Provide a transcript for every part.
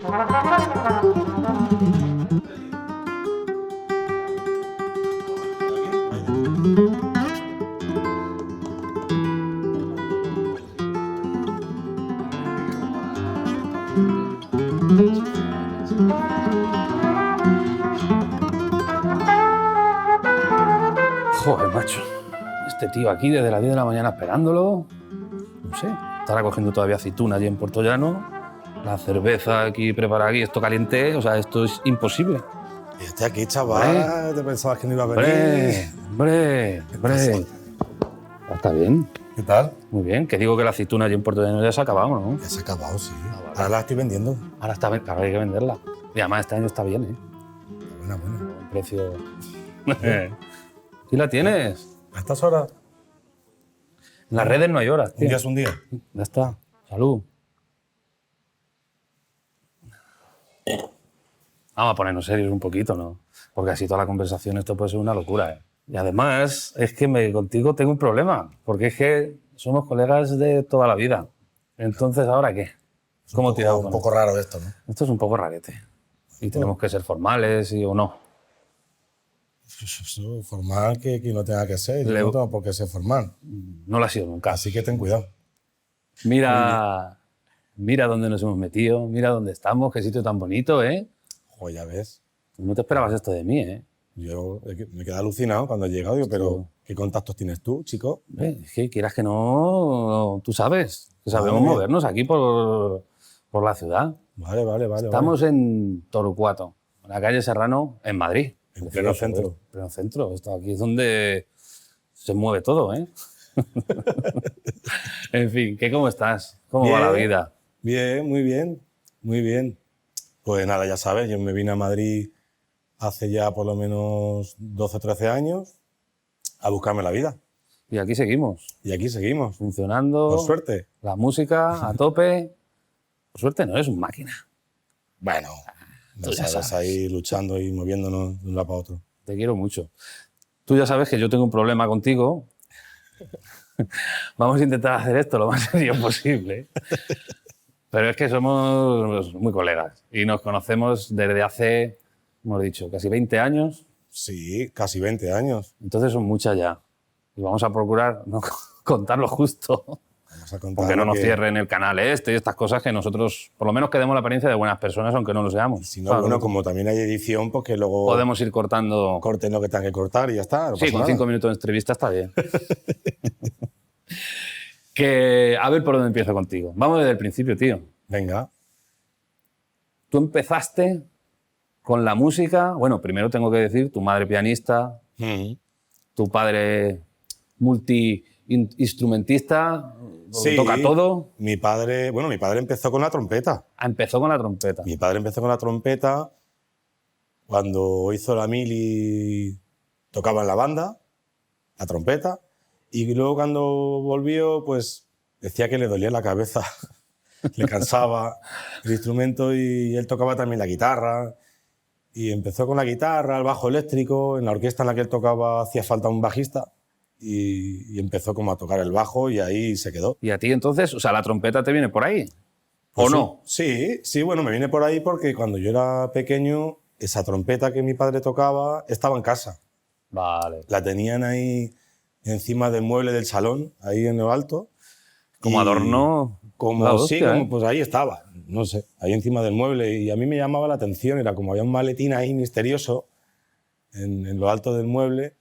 Joder, macho. Este tío aquí desde las 10 de la mañana esperándolo. No sé, estará cogiendo todavía aceituna allí en Puerto Llano. La cerveza aquí preparada aquí, esto caliente, o sea, esto es imposible. Y estoy aquí, chaval. ¿Te pensabas que no iba a venir? Hombre. Está bien, ¿Qué tal? muy bien. Que digo que la aceituna allí en Puerto Llano ya se ha acabado, ¿no? Ya se ha acabado, sí. vale. Ahora la estoy vendiendo. Ahora está bien, claro, hay que venderla. Y además este año está bien, ¿eh? Buena. Un precio... ¿Sí la tienes? ¿A estas horas? En las redes no hay horas, tío. Un día es un día. Ya está. Salud. Vamos a ponernos serios un poquito, ¿no? Porque así toda la conversación esto puede ser una locura, ¿eh? Y además es que contigo tengo un problema, porque es que somos colegas de toda la vida. Entonces, ¿ahora qué? ¿Cómo tiramos? Un poco raro esto, ¿no? Esto es un poco rarete. Y tenemos que ser formales o no. Eso, formal que no tenga que ser. Yo no tengo por qué ser formal. No lo ha sido nunca. Así que ten cuidado. Mira dónde nos hemos metido, mira dónde estamos, qué sitio tan bonito, ¿eh? Joder, ya ves. No te esperabas esto de mí, ¿eh? Yo me quedé alucinado cuando he llegado. Digo, pero ¿qué contactos tienes tú, chico? Es que quieras que no, tú sabes, que sabemos movernos aquí por la ciudad. Vale. Estamos en Torcuato, en la calle Serrano, en Madrid. En pleno centro. En pleno centro. Esto aquí es donde se mueve todo, ¿eh? En fin, ¿cómo estás? ¿Cómo va la vida? Bien, muy bien. Pues nada, ya sabes, yo me vine a Madrid hace ya por lo menos 12 o 13 años a buscarme la vida. Y aquí seguimos. Y aquí seguimos. Funcionando. Por suerte. La música a tope. Por suerte no eres un máquina. Bueno, tú ya sabes. Ahí luchando y moviéndonos de un lado para otro. Te quiero mucho. Tú ya sabes que yo tengo un problema contigo. Vamos a intentar hacer esto lo más serio posible. Pero es que somos muy colegas y nos conocemos desde hace, hemos dicho, casi 20 años. Sí, casi 20 años. Entonces son muchas ya. Y vamos a procurar no contar lo justo. Vamos a contar porque no nos cierren el canal y estas cosas que nosotros, por lo menos, que demos la apariencia de buenas personas, aunque no lo seamos. Si no, bueno, como también hay edición, pues que luego... podemos ir cortando... Corten lo que tengan que cortar y ya está. No sí, con nada. 5 minutos de entrevista está bien. A ver por dónde empiezo contigo. Vamos desde el principio, tío. Venga. Tú empezaste con la música. Bueno, primero tengo que decir, tu madre pianista, tu padre multi-instrumentista, sí, toca todo. Mi padre empezó con la trompeta. Empezó con la trompeta. Mi padre empezó con la trompeta cuando hizo la mili, tocaba en la banda, la trompeta, y luego cuando volvió, pues decía que le dolía la cabeza, le cansaba el instrumento y él tocaba también la guitarra. Y empezó con la guitarra, el bajo eléctrico, en la orquesta en la que él tocaba hacía falta un bajista y empezó como a tocar el bajo y ahí se quedó. ¿Y a ti entonces, o sea, la trompeta te viene por ahí? Pues ¿O no? Sí, bueno, me viene por ahí porque cuando yo era pequeño, esa trompeta que mi padre tocaba estaba en casa. Vale. La tenían ahí encima del mueble del salón, ahí en lo alto. Como adorno. Pues ahí estaba, no sé, ahí encima del mueble. Y a mí me llamaba la atención, era como había un maletín ahí misterioso en lo alto del mueble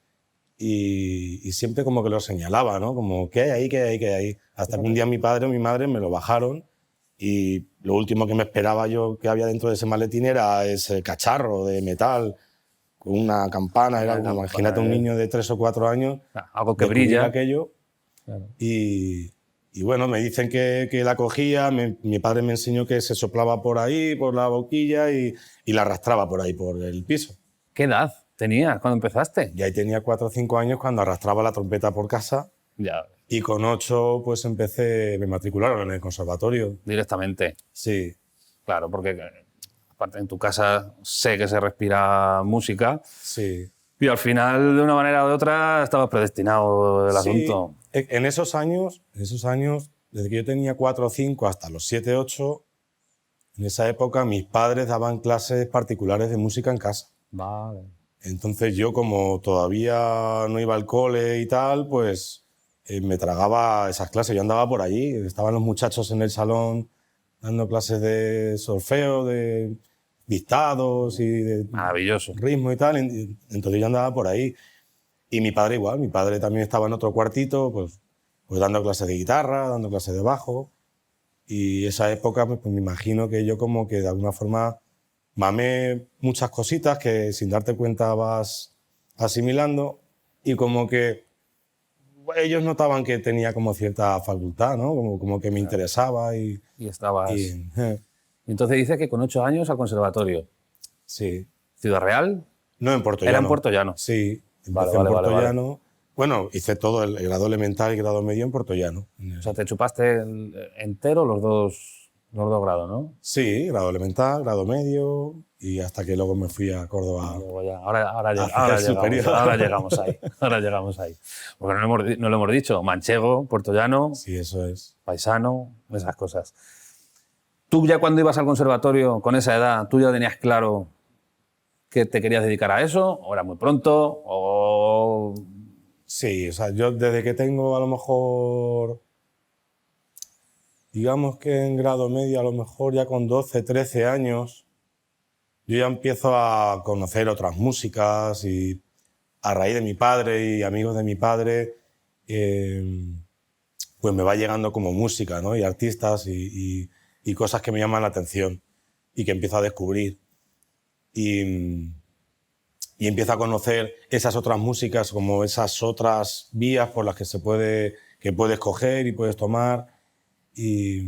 y siempre como que lo señalaba, ¿no? Como, ¿qué hay ahí? Hasta que un día mi padre o mi madre me lo bajaron y lo último que me esperaba yo que había dentro de ese maletín era ese cacharro de metal con una campana. Era como, imagínate un niño de 3 o 4 años. Algo que brilla. Aquello. Claro. Y bueno, me dicen que la cogía, mi padre me enseñó que se soplaba por ahí, por la boquilla y la arrastraba por ahí, por el piso. ¿Qué edad tenías cuando empezaste? Y ahí tenía 4 o 5 años cuando arrastraba la trompeta por casa. Ya. Y con 8 pues me matricularon en el conservatorio. Directamente. Sí. Claro, porque aparte en tu casa sé que se respira música. Sí. Y al final, de una manera u otra, estabas predestinado el asunto. En esos años, desde que yo tenía 4 o 5 hasta los 7, 8, En esa época mis padres daban clases particulares de música en casa. Vale. Entonces yo, como todavía no iba al cole y tal, pues me tragaba esas clases. Yo andaba por allí, estaban los muchachos en el salón dando clases de solfeo, de dictados y de Maravilloso. ritmo y tal. Entonces yo andaba por ahí. Y mi padre igual, mi padre también estaba en otro cuartito, pues dando clases de guitarra, dando clases de bajo. Y esa época, pues me imagino que yo como que de alguna forma mamé muchas cositas que sin darte cuenta vas asimilando, y como que ellos notaban que tenía como cierta facultad, ¿no? Como que me interesaba y estabas... y, Entonces dice que con 8 años al conservatorio. sí. ¿Ciudad Real? No, en Puertollano. Era en Puertollano. Sí, Vale, empecé en vale, vale, Puertollano. vale. Bueno, hice todo, el grado elemental y grado medio en Puertollano. O sea, te chupaste entero los dos grados, ¿no? Sí, grado elemental, grado medio, y hasta que luego me fui a Córdoba. Luego ya, ahora superior. llegamos ahí. Ahora llegamos ahí. Porque no lo hemos dicho. Manchego, puertollano, Sí, eso es. paisano, esas cosas. ¿Tú ya cuando ibas al conservatorio, con esa edad, tú ya tenías claro que te querías dedicar a eso? ¿O era muy pronto? ¿O...? Sí, o sea, yo desde que tengo a lo mejor, digamos que en grado medio, a lo mejor ya con 12, 13 años, yo ya empiezo a conocer otras músicas, y a raíz de mi padre y amigos de mi padre, pues me va llegando como música, ¿no? Y artistas y cosas que me llaman la atención y que empiezo a descubrir. Y empiezo a conocer esas otras músicas, como esas otras vías por las que puedes coger y puedes tomar. Y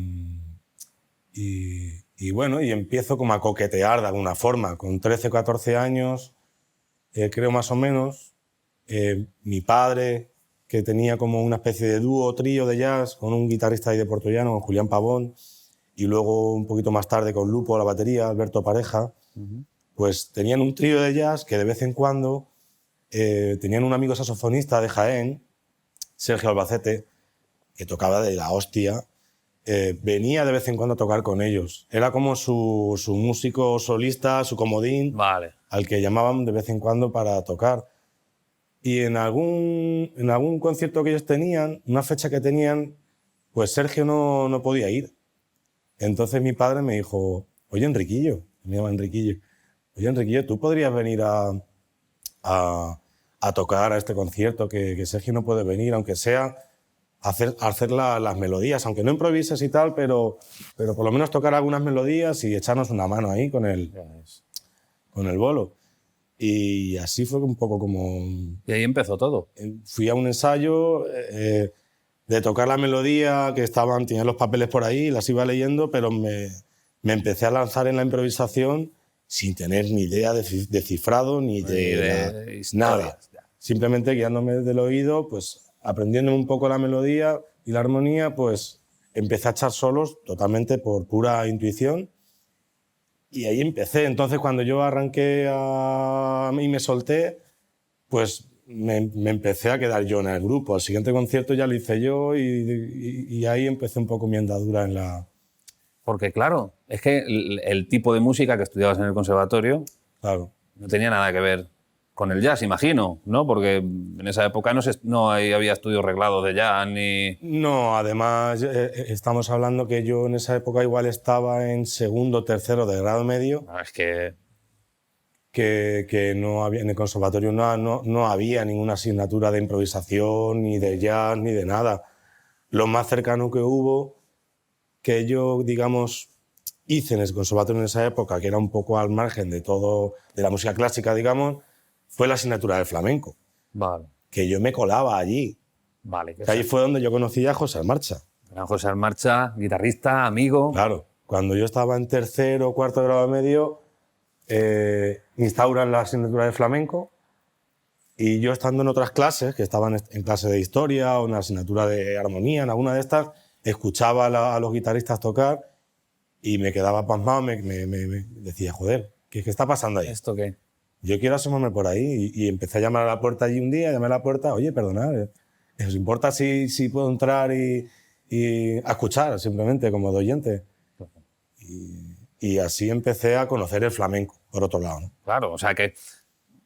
bueno, y empiezo como a coquetear de alguna forma. Con 13 o 14 años, creo más o menos, mi padre, que tenía como una especie de dúo o trío de jazz con un guitarrista ahí de Puertollano, con Julián Pavón, y luego un poquito más tarde con Lupo a la batería, Alberto Pareja, pues tenían un trío de jazz que de vez en cuando tenían un amigo saxofonista de Jaén, Sergio Albacete, que tocaba de la hostia. Venía de vez en cuando a tocar con ellos. Era como su músico solista, su comodín, Vale. al que llamaban de vez en cuando para tocar. Y en algún concierto que ellos tenían, una fecha que tenían, pues Sergio no podía ir. Entonces mi padre me dijo, oye, Enriquillo, me llama Enriquillo, oye, Enriquillo, ¿tú podrías venir a tocar a este concierto que Sergio no puede venir, aunque sea hacer las melodías, aunque no improvises y tal, pero por lo menos tocar algunas melodías y echarnos una mano ahí con el bolo? Y así fue un poco como... Y ahí empezó todo. Fui a un ensayo de tocar la melodía, tenían los papeles por ahí, las iba leyendo, pero me empecé a lanzar en la improvisación sin tener ni idea de cifrado ni de nada. Simplemente guiándome desde el oído, pues aprendiendo un poco la melodía y la armonía, pues empecé a echar solos totalmente por pura intuición. Y ahí empecé. Entonces, cuando yo arranqué y me solté, pues me empecé a quedar yo en el grupo. Al siguiente concierto ya lo hice yo y ahí empecé un poco mi andadura en la... Porque claro, es que el tipo de música que estudiabas en el conservatorio, Claro. no tenía nada que ver con el jazz, imagino, ¿no? Porque en esa época no había estudios reglados de jazz ni... No, además estamos hablando que yo en esa época igual estaba en segundo o tercero de grado medio. No, es que no había, en el conservatorio no había ninguna asignatura de improvisación, ni de jazz, ni de nada. Lo más cercano que hubo, que yo, digamos, hice en el conservatorio en esa época, que era un poco al margen de todo, de la música clásica, digamos, fue la asignatura del flamenco. Vale. Que yo me colaba allí. Vale. Que ahí fue donde yo conocí a José Almarcha. Gran José Almarcha, guitarrista, amigo. Claro. Cuando yo estaba en tercero o cuarto grado medio, instauran la asignatura de flamenco, y yo estando en otras clases, que estaban en clase de historia o en la asignatura de armonía, en alguna de estas, escuchaba a los guitarristas tocar y me quedaba pasmado, me decía, joder, ¿qué está pasando ahí? ¿Esto qué? Yo quiero asomarme por ahí, y empecé a llamar a la puerta allí un día, llamé a la puerta, oye, perdonad, ¿os importa si puedo entrar y a escuchar simplemente como de oyente? Y así empecé a conocer el flamenco, por otro lado, ¿no? Claro, o sea que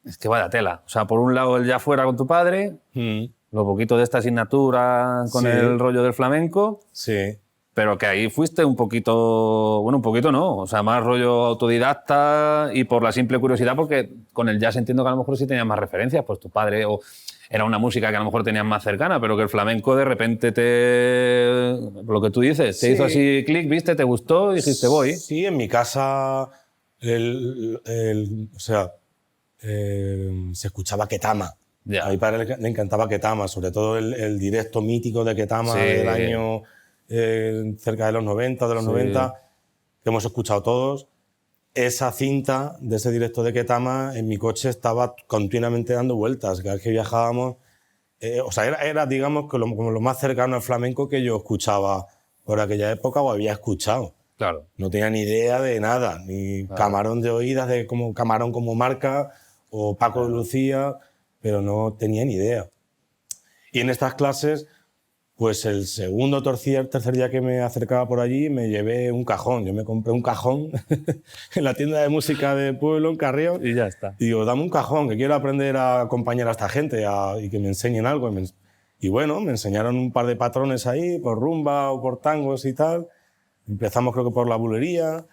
es que vaya tela. O sea, por un lado el ya fuera con tu padre, lo poquito de esta asignatura con Sí. el rollo del flamenco, Sí. pero que ahí fuiste un poquito, bueno, un poquito no, o sea, más rollo autodidacta y por la simple curiosidad, porque con el jazz entiendo que a lo mejor sí tenías más referencias, pues tu padre o era una música que a lo mejor tenías más cercana, pero que el flamenco de repente lo que tú dices, te Sí. hizo así clic, viste, te gustó y dijiste voy. Sí, en mi casa, o sea, se escuchaba Ketama. Ya. A mi padre le encantaba Ketama, sobre todo el directo mítico de Ketama Sí. del año cerca de los 90, Sí. 90, que hemos escuchado todos. Esa cinta de ese directo de Ketama en mi coche estaba continuamente dando vueltas. Cada vez que viajábamos, o sea, era digamos, como lo más cercano al flamenco que yo escuchaba por aquella época o había escuchado. Claro. No tenía ni idea de nada, ni Camarón de oídas, de como Camarón como marca, o Paco de Lucía, pero no tenía ni idea. Y en estas clases, pues el segundo o tercer día que me acercaba por allí, me llevé un cajón. Yo me compré un cajón en la tienda de música de pueblo, en Carrión. Y ya está. Y digo, dame un cajón, que quiero aprender a acompañar a esta gente y que me enseñen algo. Y bueno, me enseñaron un par de patrones ahí, por rumba o por tangos y tal. Empezamos creo que por la bulería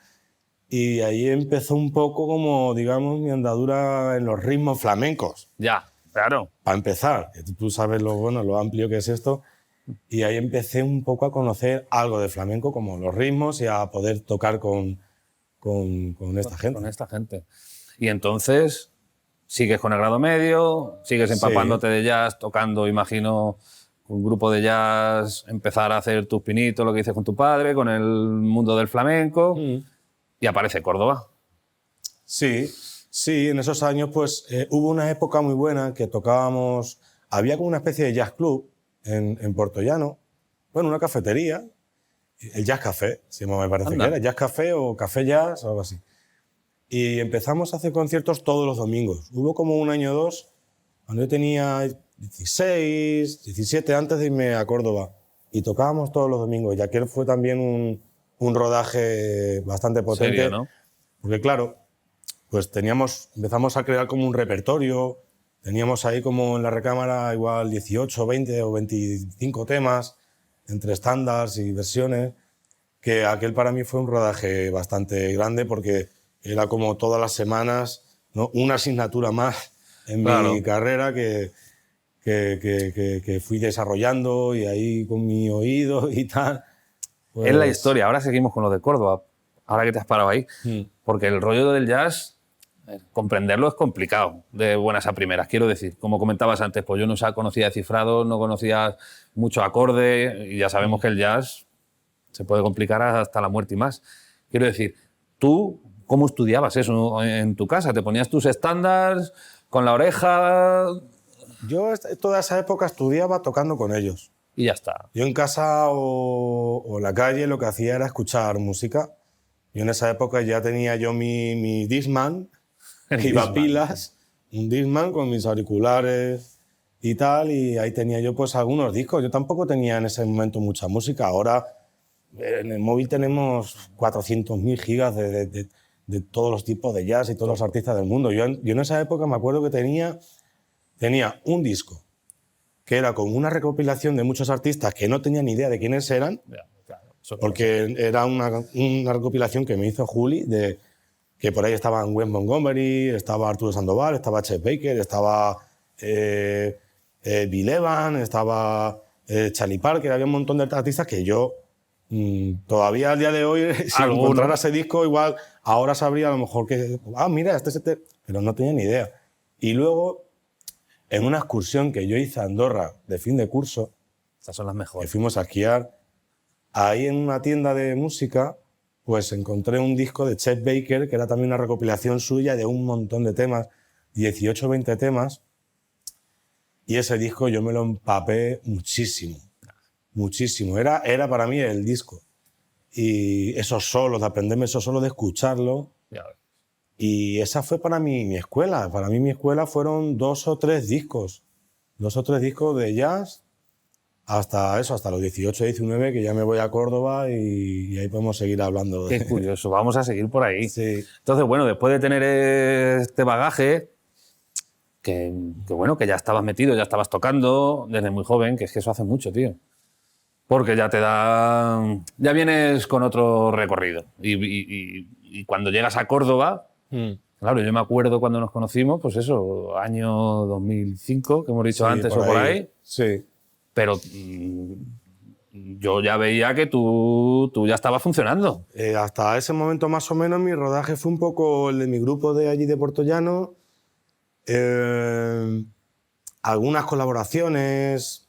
y ahí empezó un poco como, digamos, mi andadura en los ritmos flamencos. Ya, claro. Para empezar, que tú sabes lo amplio que es esto. Y ahí empecé un poco a conocer algo de flamenco, como los ritmos y a poder tocar con esta gente. Con esta gente. Y entonces sigues con el grado medio, sigues empapándote de jazz, tocando, imagino, con un grupo de jazz, empezar a hacer tus pinitos, lo que dices con tu padre, con el mundo del flamenco, y aparece Córdoba. Sí, sí, en esos años pues hubo una época muy buena que tocábamos, había como una especie de jazz club en Puertollano, bueno, una cafetería, el Jazz Café, me parece Anda. que era, Jazz Café o Café Jazz, algo así. Y empezamos a hacer conciertos todos los domingos. Hubo como un año o dos, cuando yo tenía 16, 17, antes de irme a Córdoba, y tocábamos todos los domingos, y aquel fue también un rodaje bastante potente. Serio, ¿no? Porque claro, pues empezamos a crear como un repertorio, teníamos ahí como en la recámara igual 18, 20 o 25 temas, entre estándares y versiones, que aquel para mí fue un rodaje bastante grande porque era como todas las semanas, ¿no? Una asignatura más en mi carrera que fui desarrollando y ahí con mi oído y tal. Pues... Es la historia. Ahora seguimos con lo de Córdoba, ahora que te has parado ahí, porque el rollo del jazz, comprenderlo es complicado de buenas a primeras, quiero decir. Como comentabas antes, pues yo no conocía cifrados, no conocía mucho acorde, y ya sabemos que el jazz se puede complicar hasta la muerte y más. Quiero decir, ¿tú cómo estudiabas eso en tu casa? ¿Te ponías tus estándares con la oreja? Yo toda esa época estudiaba tocando con ellos. Y ya está. Yo en casa o en la calle lo que hacía era escuchar música. Yo en esa época ya tenía yo mi Discman, que iba a pilas, un Discman con mis auriculares y tal, y ahí tenía yo pues algunos discos. Yo tampoco tenía en ese momento mucha música. Ahora en el móvil tenemos 400.000 gigas de todos los tipos de jazz y todos los artistas del mundo. Yo en esa época me acuerdo que tenía un disco que era con una recopilación de muchos artistas que no tenía ni idea de quiénes eran, porque era una recopilación que me hizo Juli, que por ahí estaban Wes Montgomery, estaba Arturo Sandoval, estaba Chet Baker, estaba Bill Evans, estaba Charlie Parker, había un montón de artistas que yo todavía al día de hoy, si encontrara ese disco, igual ahora sabría a lo mejor que, mira, pero no tenía ni idea. Y luego, en una excursión que yo hice a Andorra de fin de curso, estas son las mejores, que fuimos a esquiar, ahí en una tienda de música, pues encontré un disco de Chet Baker, que era también una recopilación suya de un montón de temas, 18 o 20 temas, y ese disco yo me lo empapé muchísimo, muchísimo. Era para mí el disco. Y esos solos, de aprenderme esos solos, de escucharlo. Y esa fue para mí mi escuela. Para mí mi escuela fueron 2 o 3 discos. 2 o 3 discos de jazz hasta eso, hasta los 18, 19, que ya me voy a Córdoba y ahí podemos seguir hablando. Qué curioso, vamos a seguir por ahí. Sí. Entonces, bueno, después de tener este bagaje, que bueno, que ya estabas metido, ya estabas tocando desde muy joven, que es que eso hace mucho, tío. Porque ya ya vienes con otro recorrido. Y cuando llegas a Córdoba, claro, yo me acuerdo cuando nos conocimos, pues eso, año 2005, que hemos dicho antes o por ahí. Sí. Pero yo ya veía que tú ya estabas funcionando. Hasta ese momento, más o menos, mi rodaje fue un poco el de mi grupo de allí de Puerto Llano. Algunas colaboraciones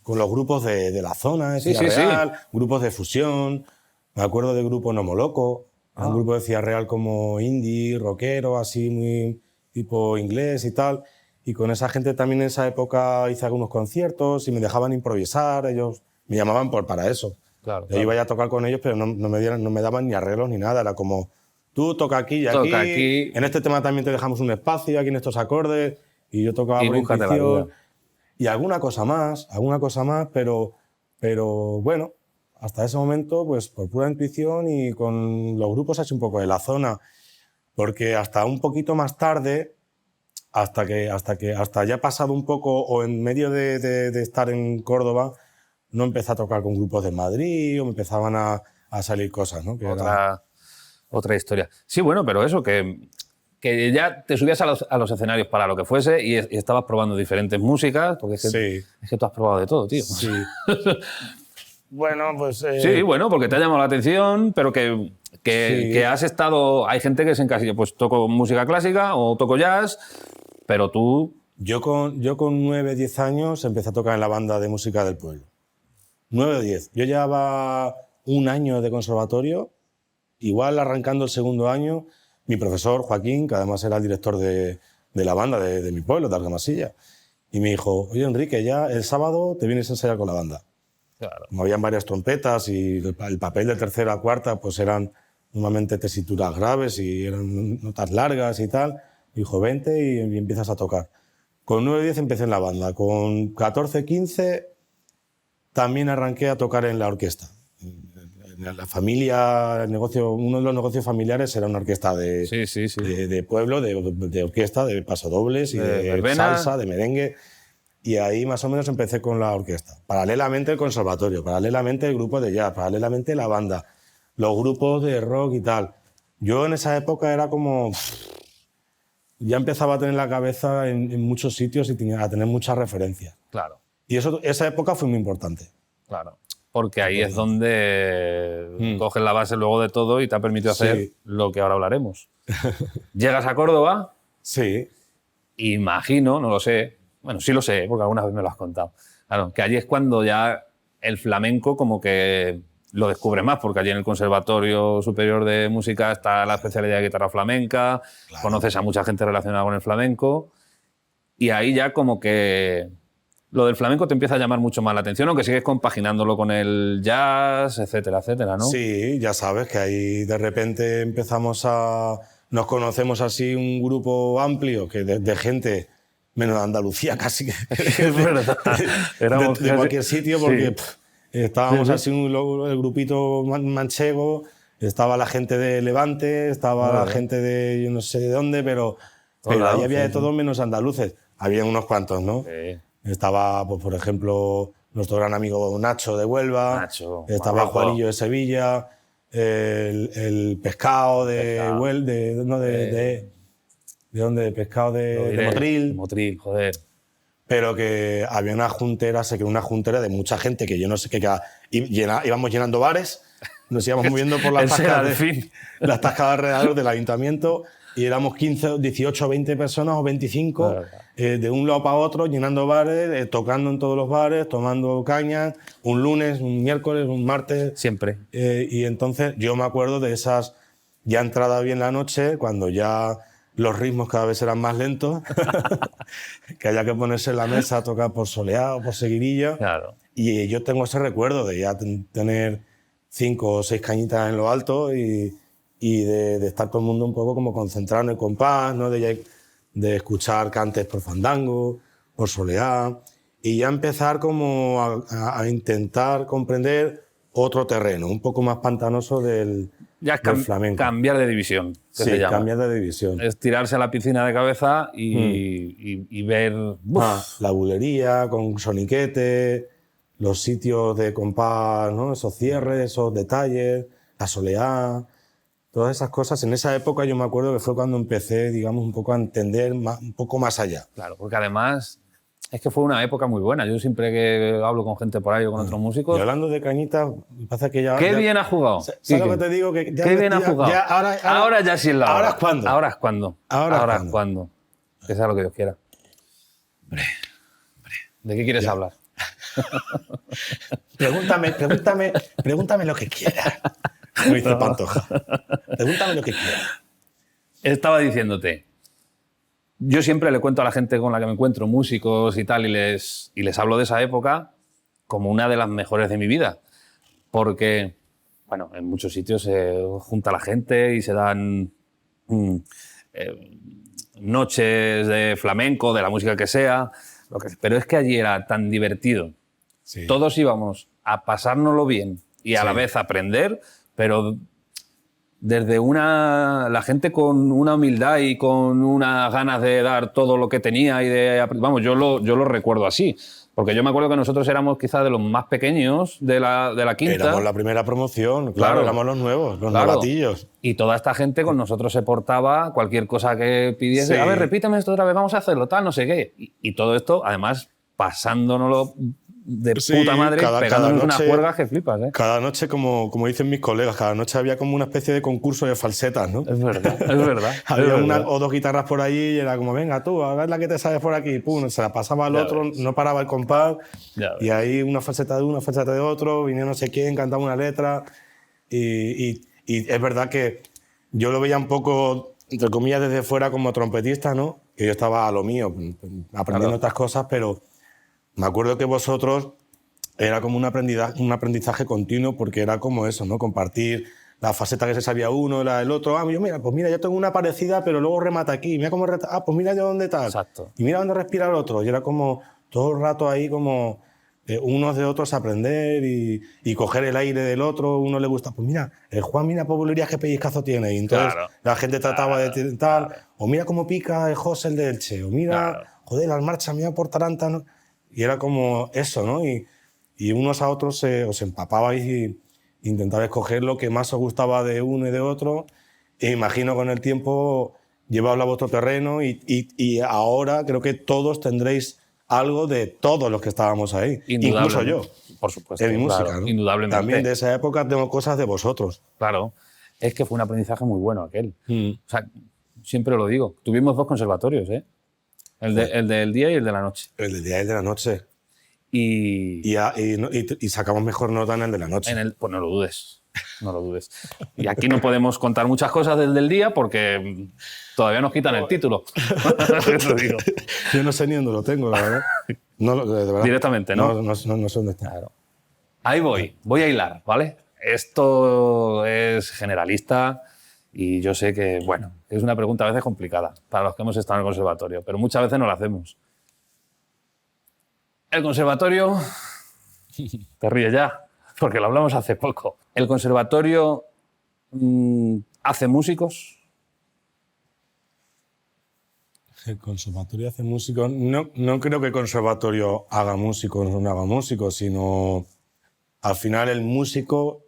con los grupos de la zona, de Ciudad Real, grupos de fusión. Me acuerdo del grupo Nomo Loco, un grupo de Ciudad Real como indie, rockero, así muy tipo inglés y tal. Y con esa gente también en esa época hice algunos conciertos y me dejaban improvisar. Ellos me llamaban para eso. Claro, Yo iba a tocar con ellos, pero no me daban ni arreglos ni nada. Era como, tú toca aquí y aquí. En este tema también te dejamos un espacio, aquí en estos acordes. Y yo tocaba por intuición. Y alguna cosa más, pero bueno, hasta ese momento, pues por pura intuición y con los grupos así un poco de la zona. Porque hasta un poquito más tarde, hasta ya pasado un poco o en medio de estar en Córdoba, no empecé a tocar con grupos de Madrid o me empezaban a salir cosas, ¿no? Que otra historia. Sí, bueno, pero eso, que ya te subías a los escenarios para lo que fuese y estabas probando diferentes músicas, porque es que tú has probado de todo, tío. Sí. Bueno, pues... Sí, bueno, porque te ha llamado la atención, pero que has estado... Hay gente que se encasilla, pues toco música clásica o toco jazz, pero tú... Yo con 9, 10 años empecé a tocar en la banda de música del pueblo. 9 o 10. Yo llevaba un año de conservatorio, igual arrancando el segundo año, mi profesor Joaquín, que además era el director de la banda de mi pueblo, de Argamasilla, y me dijo, oye Enrique, ya el sábado te vienes a ensayar con la banda. Claro. Como habían varias trompetas y el papel de tercera a cuarta pues eran normalmente tesituras graves y eran notas largas y tal, dijo, vente y empiezas a tocar. Con 9 o 10 empecé en la banda, con 14, 15 también arranqué a tocar en la orquesta. En la familia, uno de los negocios familiares era una orquesta de pueblo, de orquesta, de pasodobles y de salsa, de merengue. Y ahí más o menos empecé con la orquesta. Paralelamente el conservatorio, paralelamente el grupo de jazz, paralelamente la banda, los grupos de rock y tal. Yo en esa época era como... Ya empezaba a tener la cabeza en muchos sitios y a tener muchas referencias. Claro. Y esa época fue muy importante. Claro. Porque ahí es donde coges la base luego de todo y te ha permitido hacer lo que ahora hablaremos. ¿Llegas a Córdoba? Sí. Imagino, no lo sé. Bueno, sí lo sé, porque alguna vez me lo has contado. Claro, que allí es cuando ya el flamenco como que lo descubres más, porque allí en el Conservatorio Superior de Música está la especialidad de guitarra flamenca, conoces a mucha gente relacionada con el flamenco, y ahí ya como que lo del flamenco te empieza a llamar mucho más la atención, aunque sigues compaginándolo con el jazz, etcétera, etcétera, ¿no? Sí, ya sabes que ahí de repente nos conocemos así un grupo amplio que de gente... menos de Andalucía casi, Es verdad. de cualquier sitio, porque estábamos así el grupito manchego, estaba la gente de Levante, estaba la gente de yo no sé de dónde, pero ahí había de todo menos andaluces. Había unos cuantos, ¿no? Sí. Estaba, pues, por ejemplo, nuestro gran amigo Nacho de Huelva, estaba Juanillo de Sevilla, el Pescado de Huelva, ¿de dónde? De Pescado de Motril. De Motril, joder. Pero que había una juntera, se creó una juntera de mucha gente que yo no sé qué. Íbamos llenando bares, nos íbamos moviendo por las tascas alrededor del ayuntamiento y éramos 15, 18, 20 personas o 25 de un lado para otro, llenando bares, tocando en todos los bares, tomando cañas, un lunes, un miércoles, un martes. Siempre. Y entonces yo me acuerdo de esas, ya entrada bien la noche, cuando ya los ritmos cada vez eran más lentos, que haya que ponerse en la mesa a tocar por soleado, por seguidilla. Claro. Y yo tengo ese recuerdo de ya tener 5 o 6 cañitas en lo alto y de estar todo el mundo un poco como concentrado en el compás, ¿no? de escuchar cantes por fandango, por Soleá, y ya empezar como a intentar comprender otro terreno, un poco más pantanoso del flamenco. Cambiar de división, que se llama. Cambiar de división. Es tirarse a la piscina de cabeza y ver... La bulería con soniquete, los sitios de compás, ¿no? Esos cierres, esos detalles, la soleá, todas esas cosas. En esa época yo me acuerdo que fue cuando empecé, digamos, un poco a entender un poco más allá. Claro, porque además es que fue una época muy buena. Yo siempre que hablo con gente por ahí o con otros músicos... Y hablando de Cañita, pasa que ya... ¡Qué bien ha jugado! ¿Sabes lo que te digo? Que ya ¡Qué bien ha jugado! Ahora ya sí es la hora. ¿Ahora es cuándo? Ahora es cuando. Ahora es cuando. Que sea lo que Dios quiera. Hombre, ¿de qué quieres hablar? Pregúntame lo que quieras. Me dice Pantoja. Pregúntame lo que quieras. Estaba diciéndote, yo siempre le cuento a la gente con la que me encuentro, músicos y tal, y les hablo de esa época como una de las mejores de mi vida. Porque, bueno, en muchos sitios se junta la gente y se dan noches de flamenco, de la música que sea, pero es que allí era tan divertido. Sí. Todos íbamos a pasárnoslo bien y a la vez aprender, pero desde la gente con una humildad y con unas ganas de dar todo lo que tenía y de... Vamos, yo lo recuerdo así. Porque yo me acuerdo que nosotros éramos quizás de los más pequeños de la quinta. Éramos la primera promoción, claro, éramos los nuevos, los novatillos. Y toda esta gente con nosotros se portaba, cualquier cosa que pidiese, a ver, repítame esto otra vez, vamos a hacerlo, tal, no sé qué. Y todo esto, además, pasándonoslo de puta madre, pegándonos unas cuerdas que flipas, ¿eh? Cada noche, como dicen mis colegas, cada noche había como una especie de concurso de falsetas, ¿no? Es verdad, es verdad. Había una o dos guitarras por allí y era como, venga tú, a ver la que te sabes por aquí. Pum, se la pasaba al otro, no paraba el compás. Y ahí una falseta de uno, una falseta de otro, vinía no sé quién, cantaba una letra. Y es verdad que yo lo veía un poco, entre comillas, desde fuera como trompetista, ¿no? Que yo estaba a lo mío, aprendiendo otras cosas, pero me acuerdo que vosotros era como un aprendizaje continuo, porque era como eso, ¿no? Compartir la faceta que se sabía uno, la del otro. Ah, mira, yo tengo una parecida, pero luego remata aquí. Mira cómo pues mira yo dónde tal. Exacto. Y mira dónde respira el otro. Y era como todo el rato ahí como unos de otros aprender y coger el aire del otro. Uno le gusta, pues mira, el Juan, mira bulerías qué pellizcazo tiene. Y entonces la gente trataba de tal. O mira cómo pica el José el de Elche. O mira, joder, las marchas, mira por Taranta, ¿no? Y era como eso, ¿no? Y unos a otros os empapabais y intentabais escoger lo que más os gustaba de uno y de otro. E imagino con el tiempo llevarlo a vuestro terreno y ahora creo que todos tendréis algo de todos los que estábamos ahí. Incluso yo. Por supuesto. De mi música, ¿no? Indudablemente. También de esa época tengo cosas de vosotros. Claro. Es que fue un aprendizaje muy bueno aquel. O sea, siempre lo digo. Tuvimos 2 conservatorios, ¿eh? El del día y el de la noche. El del día y el de la noche. Y sacamos mejor nota en el de la noche. Pues no lo dudes. No lo dudes. Y aquí no podemos contar muchas cosas del día porque todavía nos quitan el título. Eso digo. Yo no sé ni dónde lo tengo, la verdad. No, de verdad. Directamente, ¿no? No sé dónde está. Claro. Ahí voy a hilar, ¿vale? Esto es generalista y yo sé que, bueno, es una pregunta a veces complicada para los que hemos estado en el conservatorio, pero muchas veces no la hacemos. El conservatorio... Te ríes ya, porque lo hablamos hace poco. ¿El conservatorio hace músicos? El conservatorio hace músicos. No creo que el conservatorio haga músicos o no haga músicos, sino al final el músico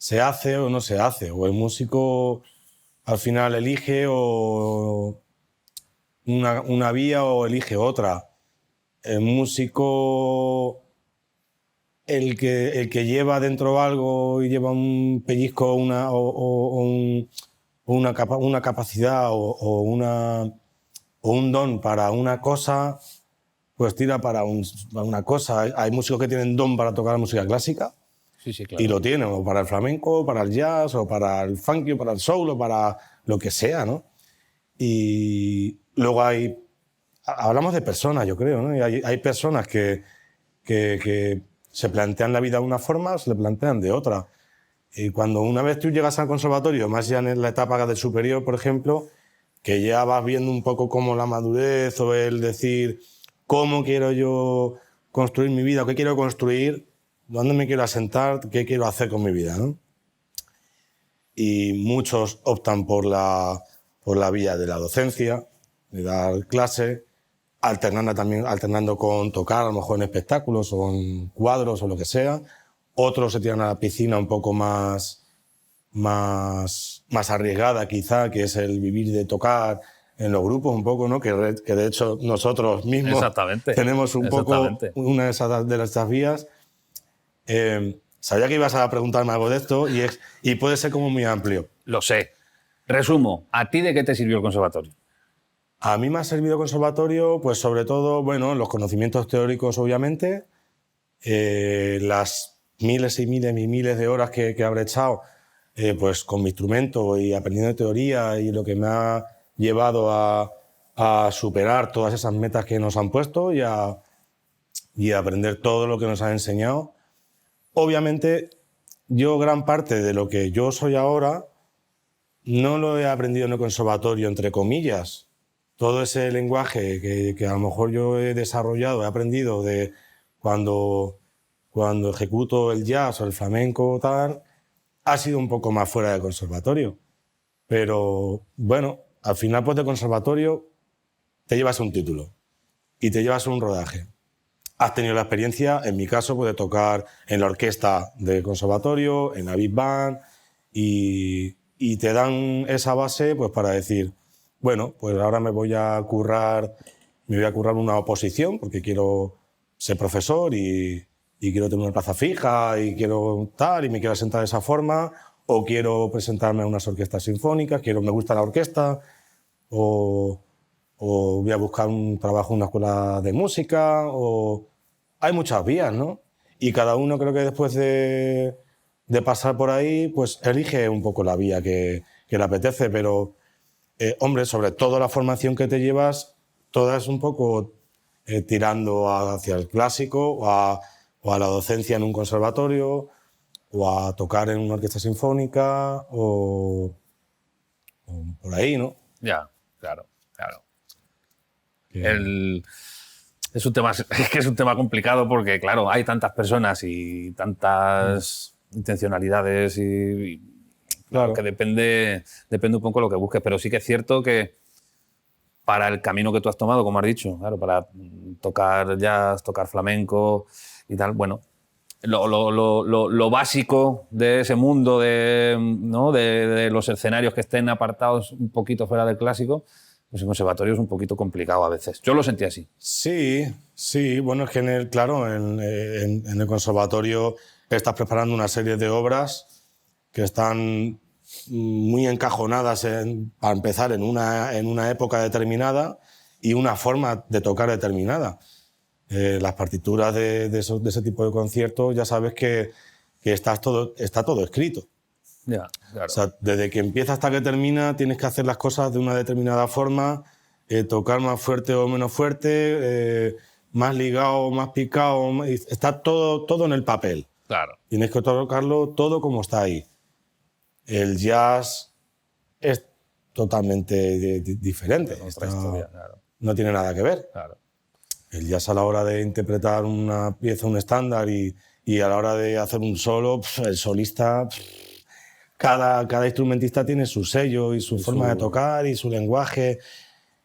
se hace o no se hace, o el músico al final elige o una vía o elige otra. El músico, el que lleva dentro algo y lleva un pellizco una capacidad o un don para una cosa, pues tira para una cosa. Hay músicos que tienen don para tocar la música clásica. Sí, claro. Y lo tienen, o para el flamenco, o para el jazz, o para el funky, o para el soul, o para lo que sea, ¿no? Y luego hablamos de personas, yo creo, ¿no? Y hay personas que se plantean la vida de una forma, se le plantean de otra. Y cuando una vez tú llegas al conservatorio, más ya en la etapa del superior, por ejemplo, que ya vas viendo un poco como la madurez o el decir, cómo quiero yo construir mi vida, qué quiero construir, dónde me quiero asentar, qué quiero hacer con mi vida, ¿no? Y muchos optan por la vía de la docencia, de dar clase, alternando con tocar, a lo mejor en espectáculos o en cuadros o lo que sea. Otros se tiran a la piscina un poco más arriesgada quizá, que es el vivir de tocar en los grupos un poco, ¿no? Que de hecho nosotros mismos tenemos un poco una de esas vías. Sabía que ibas a preguntarme algo de esto y puede ser como muy amplio. Lo sé. Resumo, ¿a ti de qué te sirvió el conservatorio? A mí me ha servido el conservatorio, pues sobre todo, bueno, los conocimientos teóricos, obviamente, las miles y miles y miles de horas que habré echado pues con mi instrumento y aprendiendo teoría, y lo que me ha llevado a superar todas esas metas que nos han puesto y a aprender todo lo que nos han enseñado. Obviamente, yo gran parte de lo que yo soy ahora no lo he aprendido en el conservatorio, entre comillas. Todo ese lenguaje que a lo mejor yo he desarrollado, he aprendido de cuando ejecuto el jazz o el flamenco o tal, ha sido un poco más fuera del conservatorio. Pero bueno, al final pues del conservatorio te llevas un título y te llevas un rodaje. Has tenido la experiencia, en mi caso, pues, de tocar en la orquesta del conservatorio, en la Big Band, y te dan esa base pues para decir, bueno, pues ahora me voy a currar una oposición porque quiero ser profesor y quiero tener una plaza fija y quiero tal, y me quiero asentar de esa forma, o quiero presentarme a unas orquestas sinfónicas, me gusta la orquesta, o voy a buscar un trabajo en una escuela de música, o hay muchas vías, ¿no? Y cada uno creo que después de pasar por ahí, pues elige un poco la vía que le apetece, pero hombre, sobre todo la formación que te llevas, toda es un poco tirando hacia el clásico o a la docencia en un conservatorio o a tocar en una orquesta sinfónica o por ahí, ¿no? Ya, claro. Es un tema complicado porque, claro, hay tantas personas y tantas intencionalidades y claro, que depende un poco de lo que busques, pero sí que es cierto que para el camino que tú has tomado, como has dicho, claro, para tocar jazz, tocar flamenco y tal, bueno, lo básico de ese mundo, ¿no? de los escenarios que estén apartados un poquito fuera del clásico, pues el conservatorio es un poquito complicado a veces. Yo lo sentí así. Sí, bueno, es que en el conservatorio estás preparando una serie de obras que están muy encajonadas para empezar en una época determinada y una forma de tocar determinada. Las partituras de ese tipo de conciertos ya sabes que está todo escrito. Ya, claro. O sea, desde que empieza hasta que termina tienes que hacer las cosas de una determinada forma, tocar más fuerte o menos fuerte, más ligado o más picado, está todo en el papel. Claro. Tienes que tocarlo todo como está ahí. El jazz es totalmente diferente. Otra historia, claro. No tiene nada que ver. Claro. El jazz a la hora de interpretar una pieza, un estándar y a la hora de hacer un solo, el solista... Cada instrumentista tiene su sello y su forma de tocar y su lenguaje.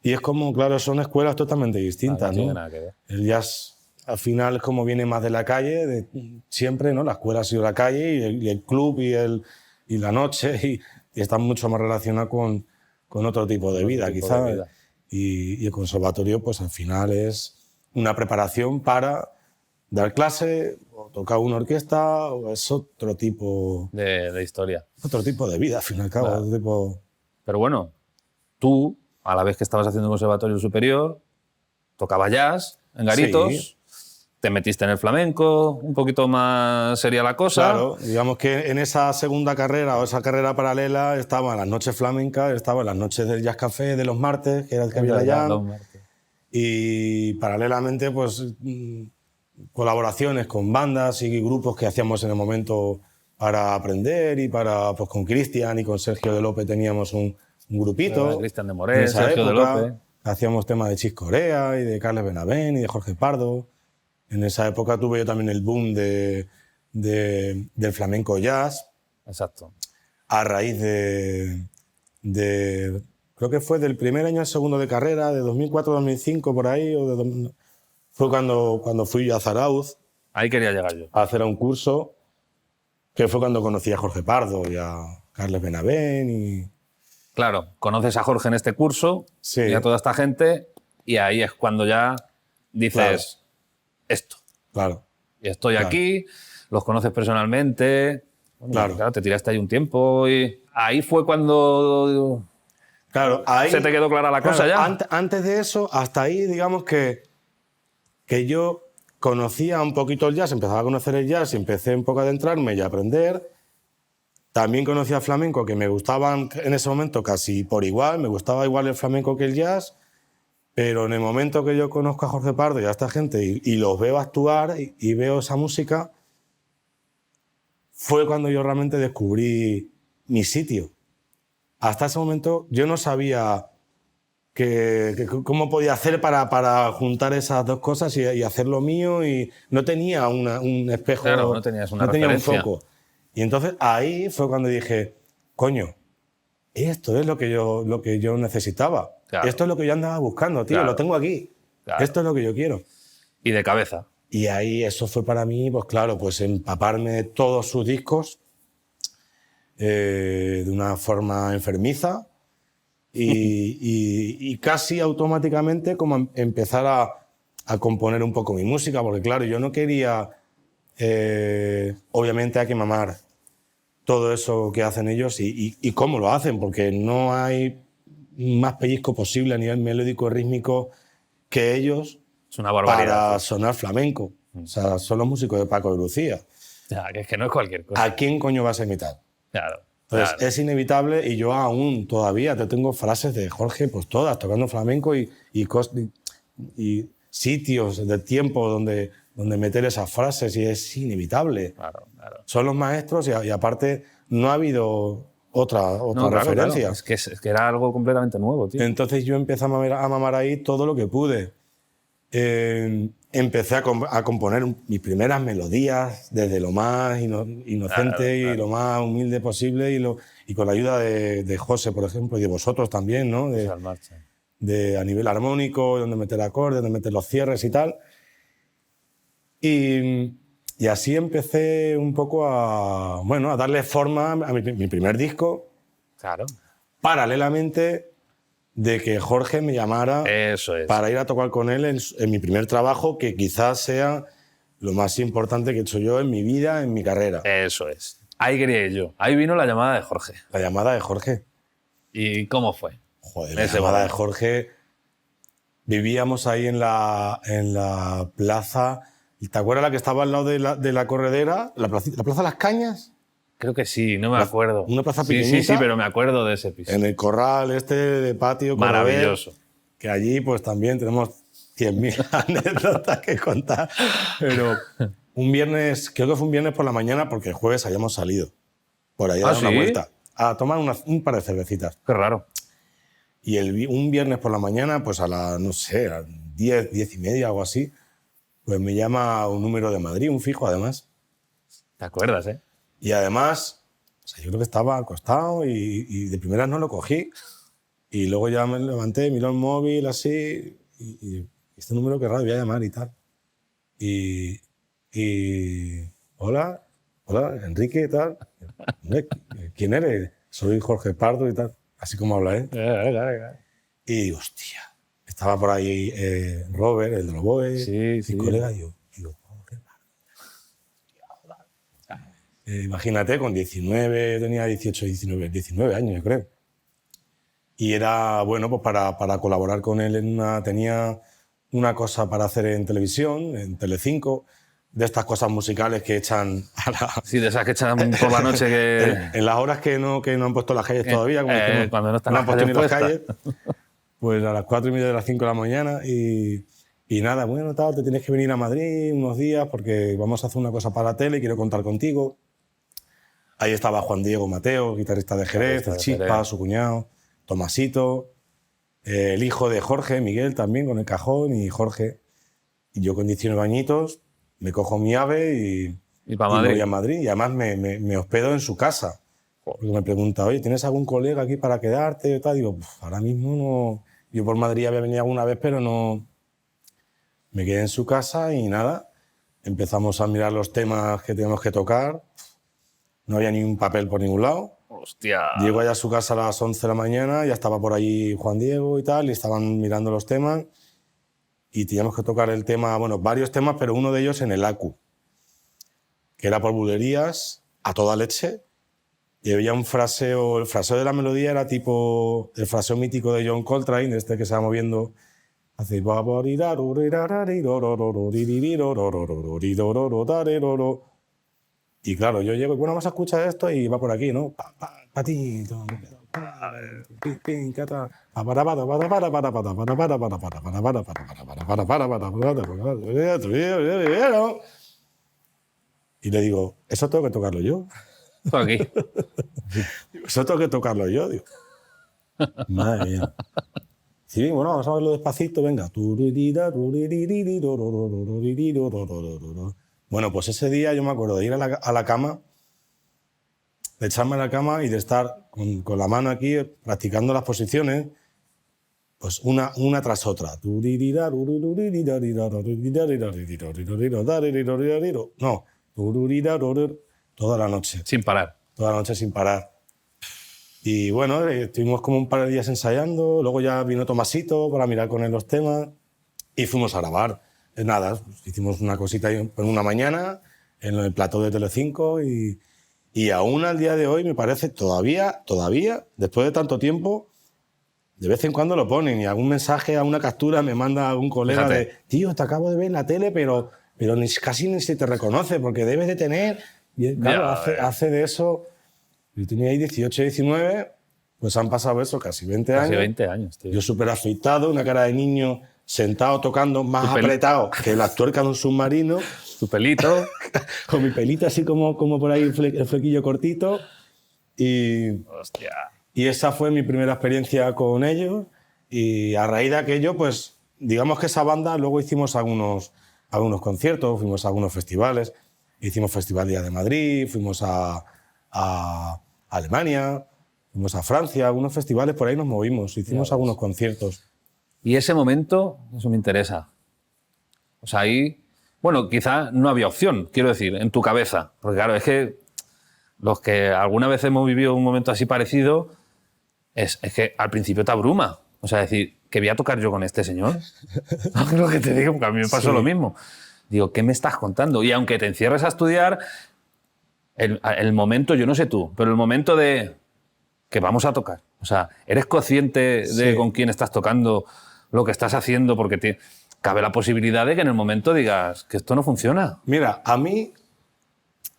Y es como, claro, son escuelas totalmente distintas, no tiene nada que ver. El jazz, al final, es como viene más de la calle, siempre, ¿no? La escuela ha sido la calle y el club y la noche y está mucho más relacionado con otro tipo de vida, quizá. Y el conservatorio, pues al final es una preparación para dar clase, o tocar una orquesta, o es otro tipo... de historia. Otro tipo de vida, al fin y al cabo. Claro. Otro tipo... Pero bueno, tú, a la vez que estabas haciendo un conservatorio superior, tocabas jazz en garitos, Sí. Te metiste en el flamenco, un poquito más sería la cosa. Claro, digamos que en esa segunda carrera o esa carrera paralela estaban las noches flamencas, estaban las noches del Jazz Café de los martes, que era el que había allá. Y paralelamente, pues... colaboraciones con bandas y grupos que hacíamos en el momento para aprender y para, pues con Cristian y con Sergio de López teníamos un grupito. Cristian de Moré, Sergio de López. hacíamos temas de Chick Corea y de Carles Benavent y de Jorge Pardo. En esa época tuve yo también el boom del flamenco jazz. Exacto. A raíz creo que fue del primer año al segundo de carrera, de 2004-2005 por ahí, fue cuando fui yo a Zarauz. Ahí quería llegar yo. A hacer un curso, que fue cuando conocí a Jorge Pardo y a Carles Benavent y... Claro, conoces a Jorge en este curso Sí. y a toda esta gente y ahí es cuando ya dices esto. Claro. Y estoy Claro. aquí, los conoces personalmente. Bueno, Claro. Te tiraste ahí un tiempo y ahí fue cuando Claro, ahí... se te quedó clara la cosa ya. Antes de eso, hasta ahí, digamos que yo conocía un poquito el jazz, empezaba a conocer el jazz y empecé un poco a adentrarme y a aprender. También conocía flamenco, que me gustaban en ese momento casi por igual, me gustaba igual el flamenco que el jazz, pero en el momento que yo conozco a Jorge Pardo y a esta gente y los veo actuar y veo esa música, fue cuando yo realmente descubrí mi sitio. Hasta ese momento yo no sabía cómo podía hacer para juntar esas dos cosas y hacer lo mío, y no tenía un espejo, Claro, no tenías una no tenía un referencia. foco. Y entonces ahí fue cuando dije, coño, esto es lo que yo necesitaba. Claro. Esto es lo que yo andaba buscando, tío, Claro. lo tengo aquí. Claro. Esto es lo que yo quiero. Y de cabeza. Y ahí eso fue para mí, pues claro, pues empaparme de todos sus discos de una forma enfermiza y casi automáticamente como empezar a componer un poco mi música, porque claro, yo no quería, obviamente hay que mamar todo eso que hacen ellos y cómo lo hacen, porque no hay más pellizco posible a nivel melódico y rítmico que ellos Es una barbaridad. para sonar flamenco. O sea, son los músicos de Paco de Lucía. Ya, que es que no es cualquier cosa. ¿A quién coño vas a imitar? Claro. Entonces, claro. es inevitable y yo aún todavía te tengo frases de Jorge, pues todas, tocando flamenco y sitios del tiempo donde meter esas frases y es inevitable. Claro, claro. Son los maestros y aparte no ha habido otra No, claro, referencia. claro. Es que era algo completamente nuevo, tío. Entonces yo empecé a mamar ahí todo lo que pude. Empecé a componer mis primeras melodías desde lo más inocente Claro. y lo más humilde posible y con la ayuda de José, por ejemplo, y de vosotros también, ¿no? O sea, en marcha. A nivel armónico, donde meter acordes, donde meter los cierres y tal. Y así empecé un poco a darle forma a mi primer disco, Claro. paralelamente de que Jorge me llamara Eso es. para ir a tocar con él en mi primer trabajo, que quizás sea lo más importante que he hecho yo en mi vida, en mi carrera. Eso es. Ahí quería ir yo. Ahí vino la llamada de Jorge. La llamada de Jorge. ¿Y cómo fue? Joder, la Ese llamada de momento. Jorge. Vivíamos ahí en la plaza. ¿Te acuerdas la que estaba al lado de la corredera? ¿La plaza Las Cañas? Creo que sí, no me acuerdo. una plaza Sí, pequeñita. sí, pero me acuerdo de ese episodio. En el corral de patio. Maravilloso. Que allí pues también tenemos 100.000 anécdotas que contar. Pero un viernes, creo que fue un viernes por la mañana, porque el jueves habíamos salido por ahí a dar una ¿sí? vuelta, a tomar un par de cervecitas. Qué raro. Y un viernes por la mañana, pues a las 10, 10 y media, algo así, pues me llama un número de Madrid, un fijo además. ¿Te acuerdas, eh? Y además, o sea, yo creo que estaba acostado y de primeras no lo cogí. Y luego ya me levanté, miré el móvil así, y este número que raro, voy a llamar y tal. Y hola, Enrique y tal. ¿Quién eres? Soy Jorge Pardo y tal. Así como habla él. Y digo, hostia, estaba por ahí Robert, el de los Boes, Sí, sí. mi colega, y yo, Jorge Pardo. Imagínate, con 19, tenía 18, 19 años, yo creo. Y era, bueno, pues para colaborar con él tenía una cosa para hacer en televisión, en Telecinco, de estas cosas musicales que echan a la... Sí, de esas que echan por la noche que... en las horas que no han puesto las calles todavía, como que cuando no están no las han puesto ni las calles calles, pues a las 4:30 de las 5 de la mañana y nada, bueno, tal, te tienes que venir a Madrid unos días porque vamos a hacer una cosa para la tele y quiero contar contigo. Ahí estaba Juan Diego Mateo, guitarrista de Jerez, Guitarrista el de Chispa, Jerez. su cuñado, Tomasito, el hijo de Jorge, Miguel, también con el cajón, y Jorge. Y yo con 19 añitos me cojo mi AVE Y para me Madrid. voy a Madrid. Y además me hospedo en su casa. Porque me pregunta, oye, ¿tienes algún colega aquí para quedarte? Y tal. Digo, ahora mismo no. Yo por Madrid había venido alguna vez, pero no. Me quedé en su casa y nada. Empezamos a mirar los temas que teníamos que tocar. No había ni un papel por ningún lado. Hostia. Llego allá a su casa a las 11 de la mañana, ya estaba por allí Juan Diego y tal, y estaban mirando los temas. Y teníamos que tocar el tema, bueno, varios temas, pero uno de ellos en el ACU, que era por bulerías, a toda leche. Y había un fraseo, el fraseo de la melodía era tipo el fraseo mítico de John Coltrane, este que se va moviendo. Hace... Y claro, yo llego y bueno, vamos a escuchar esto y va por aquí, ¿no? Y le digo, eso tengo que tocarlo yo. Esto aquí. Eso tengo que tocarlo yo, digo. Madre mía. Sí, bueno, vamos a verlo despacito, venga. Bueno, pues ese día yo me acuerdo de ir a la cama, de echarme a la cama y de estar con la mano aquí practicando las posiciones, pues una tras otra. No, toda la noche. Sin parar. Toda la noche sin parar. Y bueno, estuvimos como un par de días ensayando, luego ya vino Tomasito para mirar con él los temas y fuimos a grabar. Nada, hicimos una cosita en una mañana en el plató de Telecinco y aún al día de hoy me parece todavía, después de tanto tiempo, de vez en cuando lo ponen y algún mensaje, alguna captura me manda algún colega Fíjate. de tío, te acabo de ver en la tele, pero casi ni se te reconoce porque debes de tener... Y claro, Ya, hace de eso... Yo tenía ahí 18, 19, pues han pasado eso, casi 20 Casi años. 20 años, tío. Yo súper afeitado, una cara de niño, sentado tocando, más Tu peli- apretado que las tuercas de un submarino, Tu pelito. con mi pelito así como por ahí el flequillo cortito. Y Hostia. esa fue mi primera experiencia con ellos. Y a raíz de aquello, pues digamos que esa banda, luego hicimos algunos conciertos, fuimos a algunos festivales. Hicimos Festival Día de Madrid, fuimos a Alemania, fuimos a Francia, algunos festivales, por ahí nos movimos, hicimos algunos conciertos. Y ese momento, eso me interesa. O sea, ahí, bueno, quizá no había opción, quiero decir, en tu cabeza. Porque claro, es que los que alguna vez hemos vivido un momento así parecido, es que al principio te abruma. O sea, decir, ¿qué voy a tocar yo con este señor? Es lo que te digo, porque a mí me pasó Sí. lo mismo. Digo, ¿qué me estás contando? Y aunque te encierres a estudiar, el momento, yo no sé tú, pero el momento de que vamos a tocar. O sea, ¿eres consciente de Sí. con quién estás tocando, lo que estás haciendo? Porque cabe la posibilidad de que en el momento digas que esto no funciona. Mira, a mí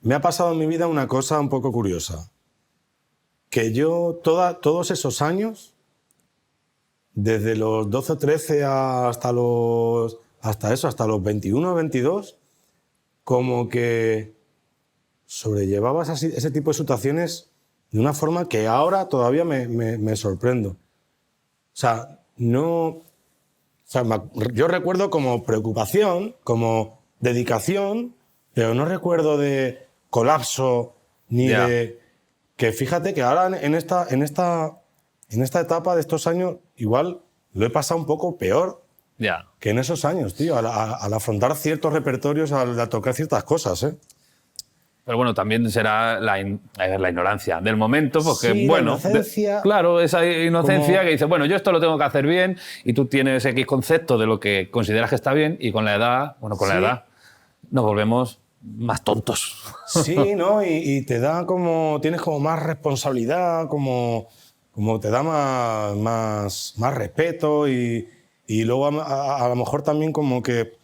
me ha pasado en mi vida una cosa un poco curiosa, que yo todos esos años, desde los 12 o 13 hasta los 21 o 22, como que sobrellevabas ese tipo de situaciones de una forma que ahora todavía me sorprendo. O sea, yo recuerdo como preocupación, como dedicación, pero no recuerdo de colapso ni Ya. de... Que fíjate que ahora en esta etapa de estos años igual lo he pasado un poco peor Ya. que en esos años, tío, al afrontar ciertos repertorios, al tocar ciertas cosas, ¿eh? Pero bueno, también será la ignorancia del momento, porque Sí, la bueno, inocencia. claro, esa inocencia Como- que dice, bueno, yo esto lo tengo que hacer bien y tú tienes X concepto de lo que consideras que está bien y con la edad, bueno, con la Sí. edad nos volvemos más tontos. Sí, ¿no? Y te da como... Tienes como más responsabilidad, como te da más respeto y luego a lo mejor también como que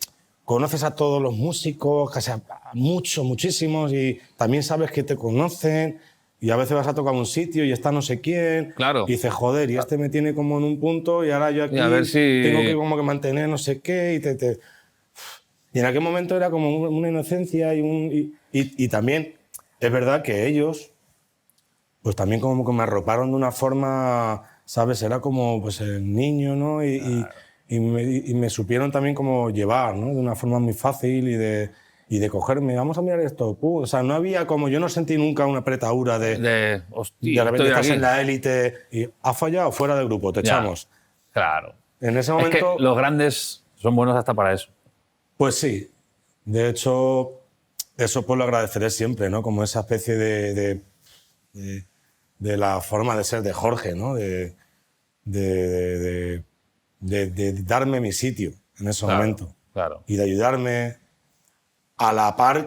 conoces a todos los músicos, casi a muchísimos, y también sabes que te conocen y a veces vas a tocar un sitio y está no sé quién. Claro. Y dices, joder, y este me tiene como en un punto y ahora yo aquí Y a ver si- tengo que como que mantener no sé qué y en aquel momento era como una inocencia y también es verdad que ellos pues también como que me arroparon de una forma ¿sabes? Era como pues, el niño, ¿no? Y me supieron también como llevar, ¿no? De una forma muy fácil y de cogerme, vamos a mirar esto. O sea, no había como, yo no sentí nunca una apretadura de Hostia, repente estoy estás aquí. en la élite y has fallado, fuera del grupo, te Ya, echamos. claro. En ese Es que momento, los grandes son buenos hasta para eso. pues sí. De hecho, eso pues lo agradeceré siempre, ¿no? Como esa especie de la forma de ser de Jorge, ¿no? De darme mi sitio en ese Claro, momento. claro. Y de ayudarme a la par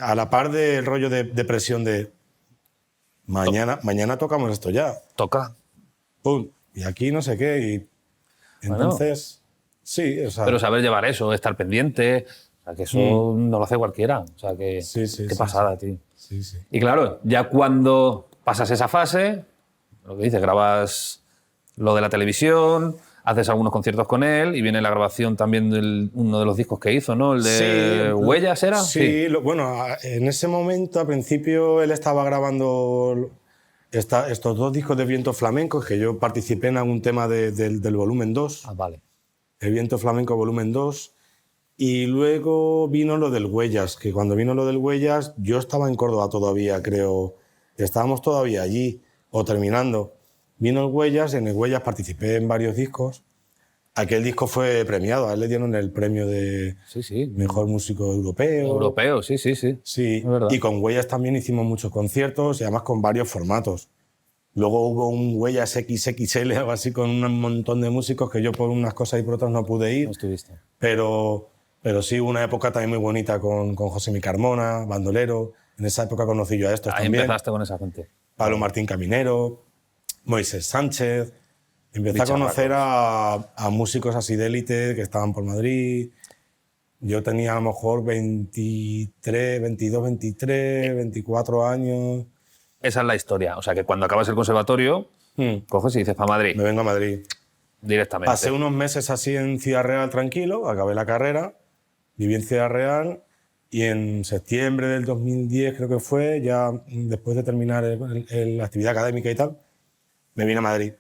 a la par del rollo de presión de mañana tocamos esto ya. Toca. Pum. Y aquí no sé qué. Y entonces, sí, o sea. Pero saber llevar eso, estar pendiente, o sea, que eso no lo hace cualquiera. O sea, que Sí, sí, qué sí, pasada, tío. Sí, sí. Y claro, ya cuando pasas esa fase, lo que dices, grabas lo de la televisión, haces algunos conciertos con él y viene la grabación también de uno de los discos que hizo, ¿no? El de Huellas, ¿era? Sí, bueno, en ese momento, al principio, él estaba grabando estos 2 discos de viento flamenco, que yo participé en algún tema del volumen 2, Ah, vale. el viento flamenco volumen 2, y luego vino lo del Huellas, que cuando vino lo del Huellas, yo estaba en Córdoba todavía, creo, estábamos todavía allí, o terminando. Vino el Huellas, en el Huellas participé en varios discos. Aquel disco fue premiado, a él le dieron el premio de Sí. Mejor Músico Europeo. Europeo, sí. Sí, Es verdad. y con Huellas también hicimos muchos conciertos y además con varios formatos. Luego hubo un Huellas XXL, algo así, con un montón de músicos que yo por unas cosas y por otras no pude ir. No estuviste. Pero sí, hubo una época también muy bonita con José Mi Carmona, bandolero. En esa época conocí yo a estos Ahí también. empezaste con esa gente. Pablo Martín Caminero, Moisés Sánchez. Empecé a conocer a músicos así de élite que estaban por Madrid. Yo tenía a lo mejor 23, 22, 23, 24 años. Esa es la historia. O sea, que cuando acabas el conservatorio, coges y dices para Madrid Me vengo a Madrid. directamente. Pasé unos meses así en Ciudad Real tranquilo, acabé la carrera, viví en Ciudad Real y en septiembre del 2010 creo que fue, ya después de terminar la actividad académica y tal, me vine a Madrid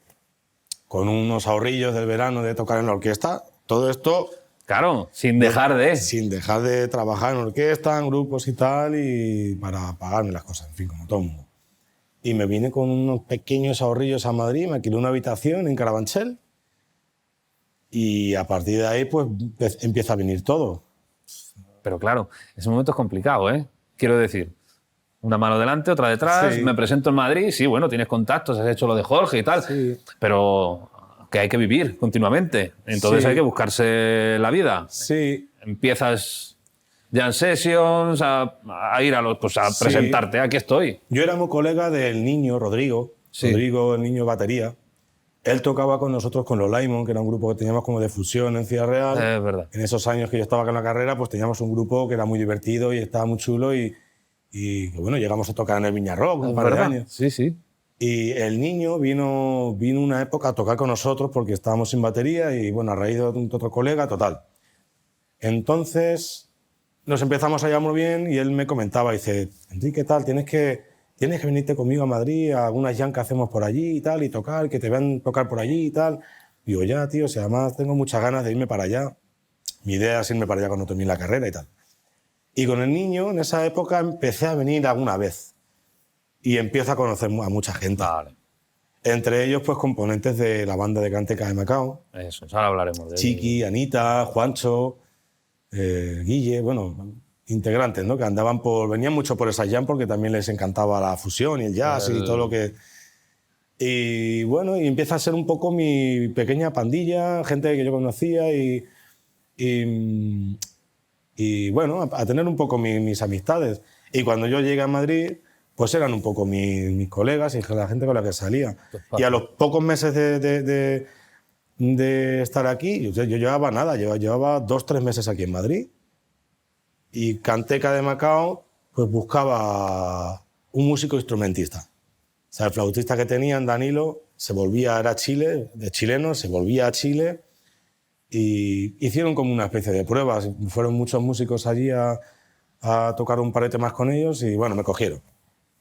con unos ahorrillos del verano de tocar en la orquesta. Todo esto Claro, sin dejar de. sin dejar de trabajar en orquesta, en grupos y tal, y para pagarme las cosas, en fin, como todo el mundo. Y me vine con unos pequeños ahorrillos a Madrid, me alquilé una habitación en Carabanchel y a partir de ahí pues empieza a venir todo. Pero claro, ese momento es complicado, ¿eh? Quiero decir, una mano delante, otra detrás, Sí. me presento en Madrid, sí, bueno, tienes contactos, has hecho lo de Jorge y tal, Sí. pero que hay que vivir continuamente. Entonces Sí. hay que buscarse la vida. Sí, Empiezas jam sessions, a ir pues a Sí. presentarte, aquí estoy. yo era muy colega del niño Rodrigo, Sí. Rodrigo, el niño batería. Él tocaba con nosotros con los Laimon, que era un grupo que teníamos como de fusión en Ciudad Real. Es verdad. En esos años que yo estaba con la carrera, pues teníamos un grupo que era muy divertido y estaba muy chulo y bueno, llegamos a tocar en el Viña Rock un Es par de verdad. años. Sí. Y el niño vino una época a tocar con nosotros porque estábamos sin batería y bueno, a raíz de otro colega, total. Entonces nos empezamos a llevar muy bien y él me comentaba, dice, Enrique, tal, tienes que venirte conmigo a Madrid a algunas jam que hacemos por allí y tal, y tocar, que te vean tocar por allí y tal. Digo, ya, tío, si además tengo muchas ganas de irme para allá. Mi idea es irme para allá cuando termine la carrera y tal. Y con el niño, en esa época, empecé a venir alguna vez. Y empiezo a conocer a mucha gente. Vale. Entre ellos, pues, componentes de la banda de Canteca de Macao. Eso, ahora hablaremos de ello. Chiqui, Anita, Juancho, Guille, bueno, integrantes, ¿no? Que venían mucho por esa jam porque también les encantaba la fusión y el jazz y todo lo que... Y bueno, y empieza a ser un poco mi pequeña pandilla, gente que yo conocía y bueno, a tener un poco mis amistades. Y cuando yo llegué a Madrid, pues eran un poco mis colegas y la gente con la que salía. Y a los pocos meses de estar aquí, yo llevaba nada, llevaba 2-3 meses aquí en Madrid. Y Canteca de Macao, pues buscaba un músico instrumentista. O sea, el flautista que tenían, Danilo, era chileno, se volvía a Chile y hicieron como una especie de pruebas. Fueron muchos músicos allí a tocar un par de temas con ellos y bueno, me cogieron.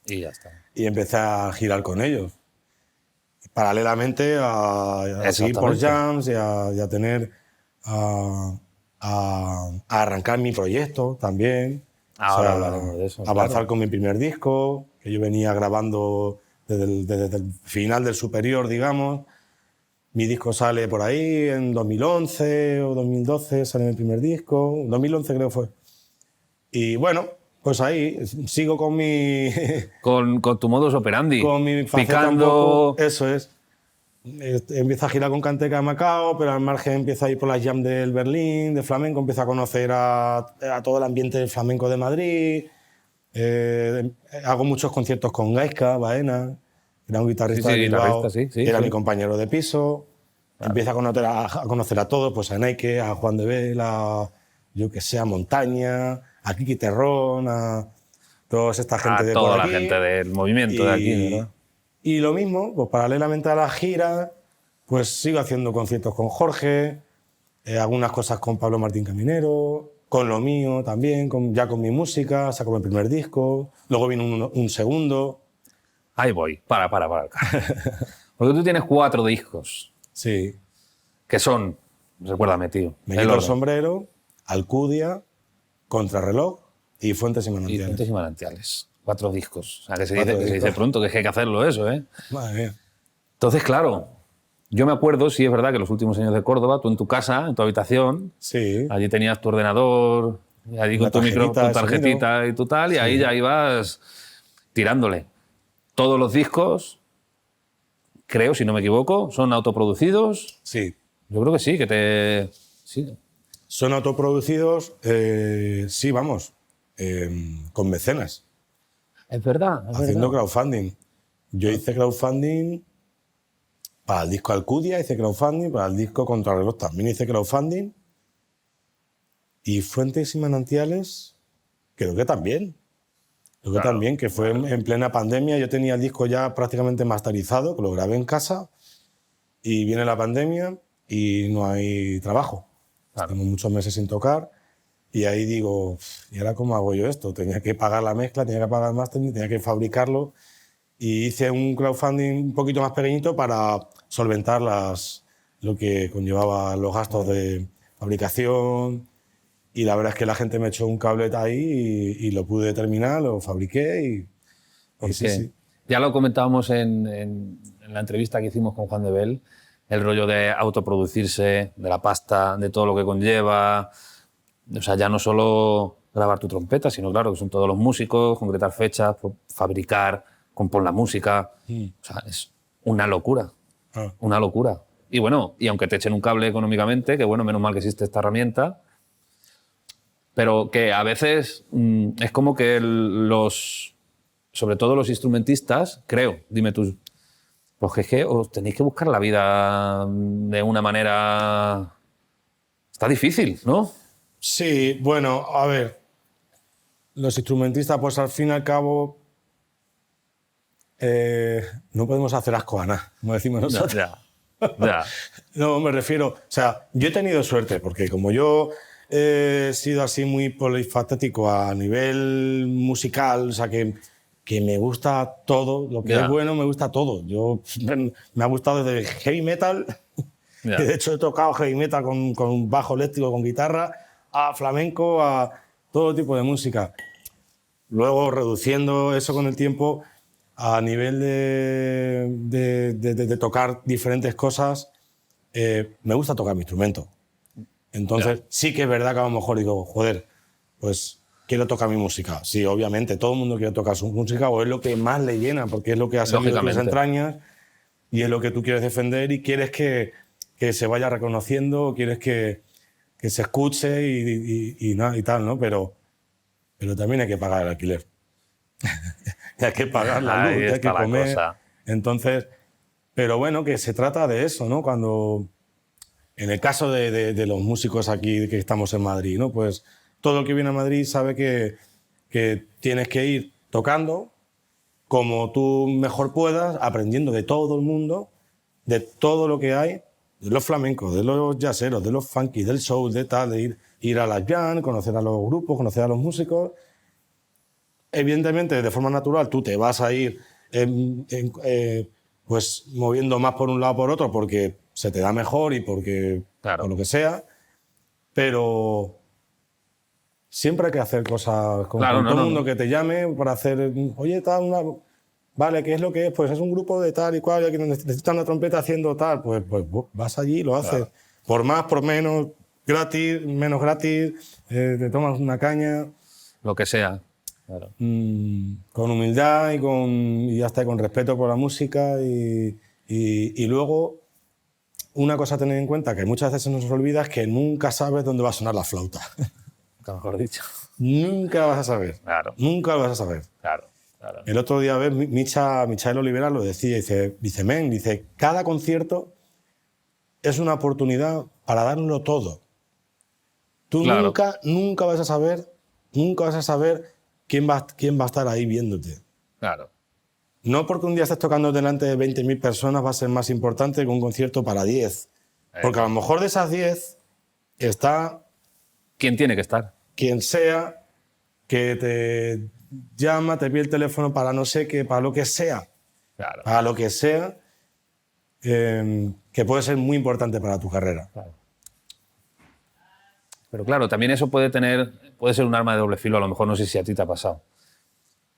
Y ya está. Y empecé a girar con ellos. paralelamente a seguir por jams y a tener a arrancar mi proyecto también. Ahora hablaremos de eso. Avanzar con mi primer disco, que yo venía grabando desde el final del superior, digamos. Mi disco sale por ahí en 2011 o 2012, sale mi primer disco. 2011 creo que fue. Y bueno, pues ahí sigo con mi... con tu modus operandi. Con mi faceta picando... un poco, eso es. Empieza a girar con Canteca de Macao, pero al margen empieza a ir por las jams del Berlín, de flamenco, empieza a conocer a todo el ambiente del flamenco de Madrid. Hago muchos conciertos con Gaizka Baena, que era un guitarrista de Bilbao, era mi compañero de piso. Claro. Empieza a conocer a todos, pues a Nike, a Juan de Vela, yo que sé, a Montaña, a Kiki Terrón, a toda esta gente de por aquí. A toda la gente del movimiento de aquí, ¿verdad? Y lo mismo, pues paralelamente a la gira, pues sigo haciendo conciertos con Jorge, algunas cosas con Pablo Martín Caminero, con lo mío también, ya con mi música, saco mi primer disco, luego vino un segundo. Ahí voy, para. Porque tú tienes 4 discos. Sí. Que son, recuérdame, tío. Me quito el sombrero, Alcudia, Contrarreloj y Fuentes y Manantiales. Y Fuentes y Manantiales. 4 discos. O sea, que se dice pronto, que hay que hacerlo eso, ¿eh? Madre mía. Entonces, claro, yo me acuerdo, sí es verdad que los últimos años de Córdoba, tú en tu casa, en tu habitación, sí. Allí tenías tu ordenador, allí con tu micrófono, tu tarjetita y tu tal, y ahí ya ibas tirándole. Todos los discos, creo, si no me equivoco, son autoproducidos. Sí. Yo creo que sí, que te... Sí. Son autoproducidos, sí, vamos, con mecenas. Es verdad. Haciendo crowdfunding. Yo hice crowdfunding para el disco Alcudia, hice crowdfunding, para el disco Contrarreloj también hice crowdfunding. Y Fuentes y Manantiales, creo que también. Creo que también, que fue en plena pandemia. Yo tenía el disco ya prácticamente masterizado, que lo grabé en casa, y viene la pandemia y no hay trabajo. Tengo muchos meses sin tocar. Y ahí digo, ¿y ahora cómo hago yo esto? Tenía que pagar la mezcla, tenía que pagar el mastering, tenía que fabricarlo. Y hice un crowdfunding un poquito más pequeñito para solventar lo que conllevaba los gastos de fabricación. Y la verdad es que la gente me echó un cablete ahí y lo pude terminar, lo fabriqué y sí. Ya lo comentábamos en la entrevista que hicimos con Juan de Bel, el rollo de autoproducirse, de la pasta, de todo lo que conlleva. O sea, ya no solo grabar tu trompeta, sino claro, que son todos los músicos, concretar fechas, fabricar, compón la música. O sea, es una locura. Una locura. Y bueno, y aunque te echen un cable económicamente, que bueno, menos mal que existe esta herramienta, pero que a veces es como que sobre todo los instrumentistas, creo, dime tú, pues es que os tenéis que buscar la vida de una manera... Está difícil, ¿no? Sí, bueno, a ver, los instrumentistas, pues al fin y al cabo, no podemos hacer asco a nada, como decimos nosotros. Ya. No, me refiero, o sea, yo he tenido suerte, porque como yo he sido así muy polifacético a nivel musical, o sea, que me gusta todo, lo que es bueno me gusta todo. Yo me ha gustado desde heavy metal, que de hecho he tocado heavy metal con bajo eléctrico, con guitarra, a flamenco, a todo tipo de música. Luego, reduciendo eso con el tiempo, a nivel de tocar diferentes cosas, me gusta tocar mi instrumento. Entonces, sí que es verdad que a lo mejor digo, joder, pues quiero tocar mi música. Sí, obviamente, todo el mundo quiere tocar su música o es lo que más le llena, porque es lo que ha salido de tus entrañas y es lo que tú quieres defender y quieres que se vaya reconociendo, quieres que se escuche y tal, ¿no? Pero también hay que pagar el alquiler. Y hay que pagar la luz, hay que comer. Entonces, pero bueno, que se trata de eso, ¿no? Cuando, en el caso de los músicos aquí que estamos en Madrid, ¿no? Pues todo el que viene a Madrid sabe que tienes que ir tocando como tú mejor puedas, aprendiendo de todo el mundo, de todo lo que hay, de los flamencos, de los jazzeros, de los funky, del soul, de tal, de ir a las jam, conocer a los grupos, conocer a los músicos. Evidentemente, de forma natural, tú te vas a ir pues moviendo más por un lado o por otro porque se te da mejor y porque Claro. por lo que sea, pero siempre hay que hacer cosas con, Claro, con no, todo el no, mundo no. que te llame para hacer, oye, tal, vale, ¿qué es lo que es? Pues es un grupo de tal y cual, y que necesitan una trompeta haciendo tal, pues vas allí y lo haces. Claro. Por más, por menos, gratis, menos gratis, te tomas una caña. Lo que sea. Claro. Con humildad y ya está, con respeto por la música y luego una cosa a tener en cuenta que muchas veces se nos olvida es que nunca sabes dónde va a sonar la flauta. Nunca mejor dicho. Nunca lo vas a saber. Claro. Nunca lo vas a saber. Claro. Claro. El otro día, ¿ves? Michael Olivera lo decía, dice, cada concierto es una oportunidad para darlo todo. Tú Claro. nunca vas a saber quién va a estar ahí viéndote. Claro. No porque un día estés tocando delante de 20.000 personas va a ser más importante que un concierto para 10. Porque a lo mejor de esas 10 está ¿Quién tiene que estar? quien sea que te llama, te pide el teléfono para no sé qué, para lo que sea. Claro. Para lo que sea, que puede ser muy importante para tu carrera. Claro. Pero claro, también eso puede ser un arma de doble filo, a lo mejor no sé si a ti te ha pasado.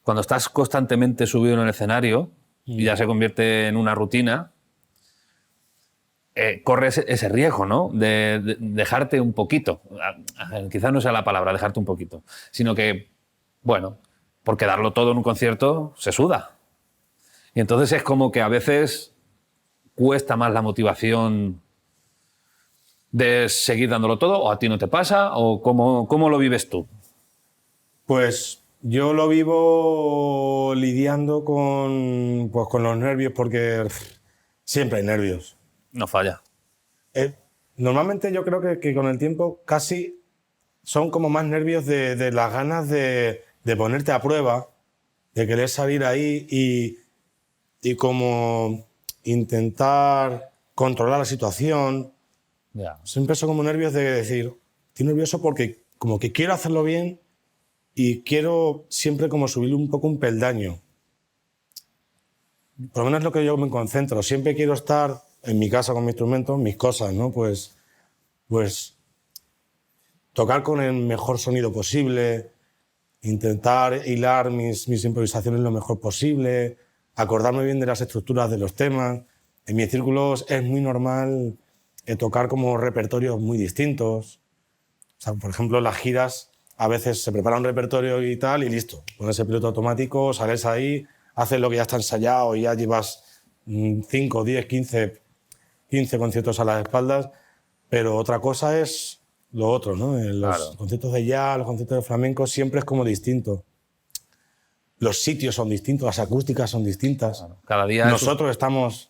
Cuando estás constantemente subido en el escenario y ya se convierte en una rutina, corres ese riesgo, ¿no? De dejarte un poquito. Quizás no sea la palabra, dejarte un poquito. Sino que, bueno, porque darlo todo en un concierto se suda. Y entonces es como que a veces cuesta más la motivación de seguir dándolo todo, o a ti no te pasa, o cómo lo vives tú. Pues yo lo vivo lidiando con los nervios porque siempre hay nervios. No falla. Normalmente yo creo que con el tiempo casi son como más nervios de las ganas de ponerte a prueba, de querer salir ahí y como intentar controlar la situación. Ya. Siempre son como nervios de decir, estoy nervioso porque como que quiero hacerlo bien y quiero siempre como subirle un poco un peldaño. Por lo menos es lo que yo me concentro. Siempre quiero estar en mi casa con mi instrumento, mis cosas, ¿no? Pues tocar con el mejor sonido posible, intentar hilar mis improvisaciones lo mejor posible, acordarme bien de las estructuras de los temas. En mis círculos es muy normal tocar como repertorios muy distintos. O sea, por ejemplo, las giras a veces se prepara un repertorio y tal y listo. Con ese piloto automático sales ahí, haces lo que ya está ensayado y ya llevas 5, 10, 15 conciertos a las espaldas. Pero otra cosa es lo otro, ¿no? Los conciertos de jazz, los conciertos de flamenco siempre es como distinto. Los sitios son distintos, las acústicas son distintas. Claro. Cada día Nosotros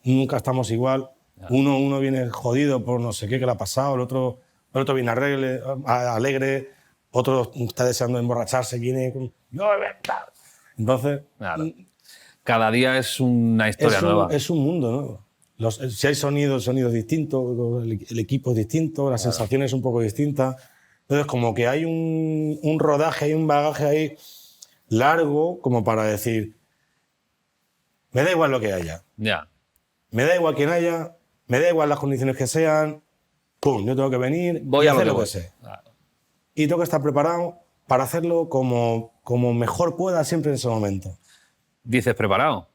nunca estamos igual. Uno viene jodido por no sé qué le ha pasado, el otro viene alegre, otro está deseando emborracharse, viene con... Entonces, claro. Cada día es una historia nueva. Es un mundo nuevo. Si hay sonidos distintos, el equipo es distinto, las sensaciones un poco distintas. Entonces, como que hay un rodaje, hay un bagaje ahí largo como para decir, me da igual lo que haya. Ya. Me da igual quién haya, me da igual las condiciones que sean, pum, yo tengo que venir y hacer lo que sé. Claro. Y tengo que estar preparado para hacerlo como mejor pueda siempre en ese momento. Dices preparado.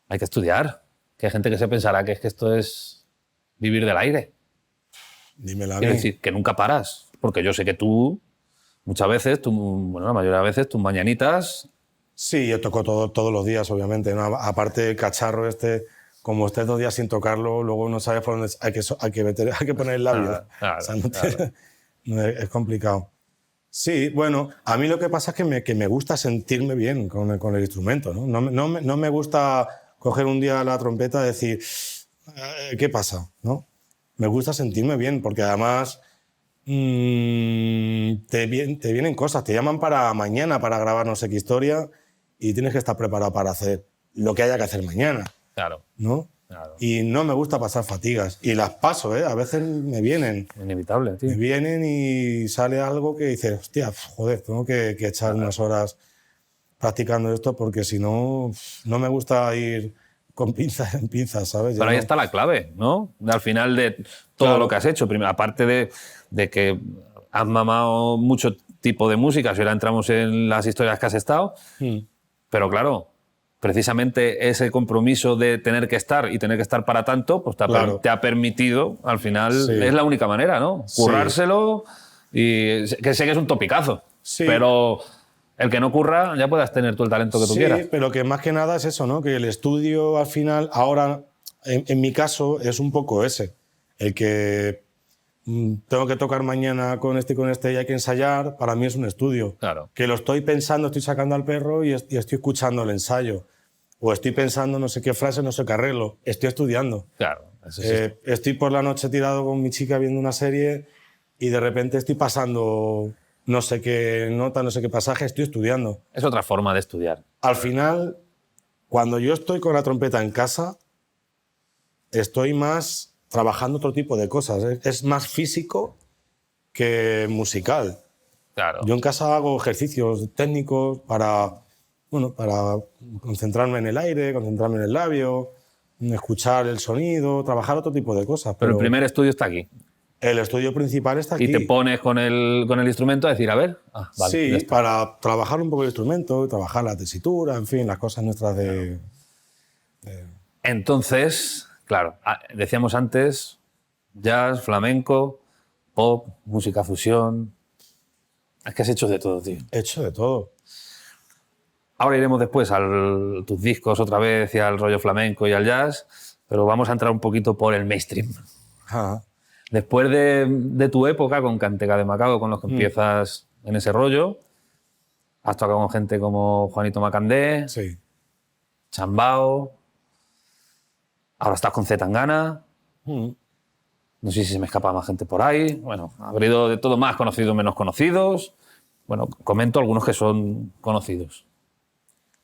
Hay que estudiar. Que hay gente que se pensará que es que esto es vivir del aire. Dímelo a Quiero mí. decir, que nunca paras. Porque yo sé que tú, muchas veces, la mayoría de veces, tus mañanitas... Sí, yo toco todos los días, obviamente, ¿no? Aparte el cacharro como estés 2 días sin tocarlo, luego no sabes por dónde hay que poner el labio. Claro, o sea, no es complicado. Sí, bueno, a mí lo que pasa es que me gusta sentirme bien con el instrumento, ¿no? No me gusta coger un día la trompeta y decir, ¿qué pasa? ¿No? Me gusta sentirme bien, porque además te vienen cosas, te llaman para mañana para grabar no sé qué historia y tienes que estar preparado para hacer lo que haya que hacer mañana. Claro. ¿No? Claro. Y no me gusta pasar fatigas. Y las paso, ¿eh? A veces me vienen. Inevitable, tío. Me vienen y sale algo que dices, hostia, joder, tengo que echar unas horas practicando esto porque si no, no me gusta ir con pinzas en pinzas, ¿sabes? Pero ahí está la clave, ¿no? Al final de todo Claro. lo que has hecho. Primero, aparte de que has mamado mucho tipo de música, si ahora entramos en las historias que has estado, pero claro, precisamente ese compromiso de tener que estar y tener que estar para tanto, pues Claro. te ha permitido, al final, Sí. es la única manera, ¿no? Sí. Currárselo y que sé que es un topicazo, Sí. pero el que no curra ya puedas tener tú el talento que tú quieras. Sí, pero que más que nada es eso, ¿no? Que el estudio al final, ahora, en mi caso, es un poco ese. El que tengo que tocar mañana con este y hay que ensayar, para mí es un estudio. Claro. Que lo estoy pensando, estoy sacando al perro y estoy escuchando el ensayo. O estoy pensando no sé qué frase, no sé qué arreglo. Estoy estudiando. Claro, eso sí. Estoy por la noche tirado con mi chica viendo una serie y de repente estoy pasando no sé qué nota, no sé qué pasaje, estoy estudiando. Es otra forma de estudiar. Al final, cuando yo estoy con la trompeta en casa, estoy más trabajando otro tipo de cosas. Es más físico que musical. Claro. Yo en casa hago ejercicios técnicos para concentrarme en el aire, concentrarme en el labio, escuchar el sonido, trabajar otro tipo de cosas. Pero el primer estudio está aquí. El estudio principal está aquí. Y te pones con el instrumento a decir, a ver. Vale, ya Sí, está. para trabajar un poco el instrumento, trabajar la tesitura, en fin, las cosas nuestras de... Entonces, claro, decíamos antes, jazz, flamenco, pop, música fusión. Es que has hecho de todo, tío. He hecho de todo. Ahora iremos después a tus discos otra vez y al rollo flamenco y al jazz, pero vamos a entrar un poquito por el mainstream. Ajá. Después de tu época con Cantega de Macaco, con los que empiezas en ese rollo, has tocado con gente como Juanito Macandé, Sí. Chambao, ahora estás con Zetangana, Mm. no sé si se me escapa más gente por ahí, bueno, ha habido de todo, más conocidos, menos conocidos, bueno, comento algunos que son conocidos.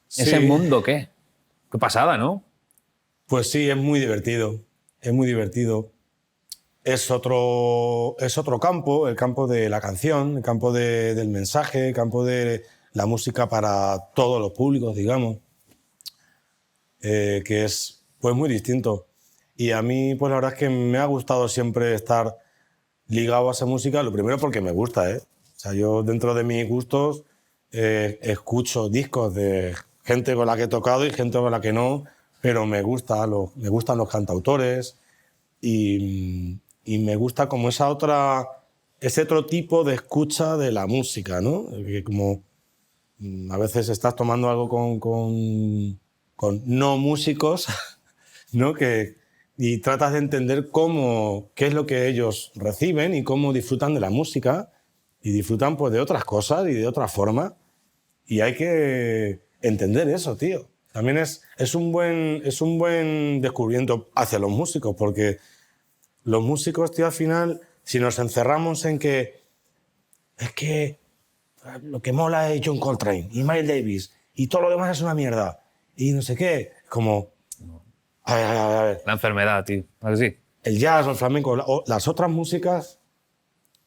Sí. ¿Ese mundo qué? Qué pasada, ¿no? Pues sí, es muy divertido. Es muy divertido. Es otro campo, el campo de la canción, el campo del mensaje, el campo de la música para todos los públicos, digamos, que es pues muy distinto. Y a mí, pues la verdad es que me ha gustado siempre estar ligado a esa música, lo primero porque me gusta, ¿eh? O sea, yo dentro de mis gustos escucho discos de gente con la que he tocado y gente con la que no, pero me gustan los cantautores y me gusta como ese otro tipo de escucha de la música, ¿no? Que como a veces estás tomando algo con no músicos, ¿no? Y tratas de entender qué es lo que ellos reciben y cómo disfrutan de la música y disfrutan pues de otras cosas y de otra forma. Y hay que entender eso, tío. También es un buen descubrimiento hacia los músicos, porque los músicos, tío, al final, si nos encerramos en que es que lo que mola es John Coltrane y Miles Davis y todo lo demás es una mierda y no sé qué, como... A ver. La enfermedad, tío. ¿A que sí? El jazz o el flamenco, las otras músicas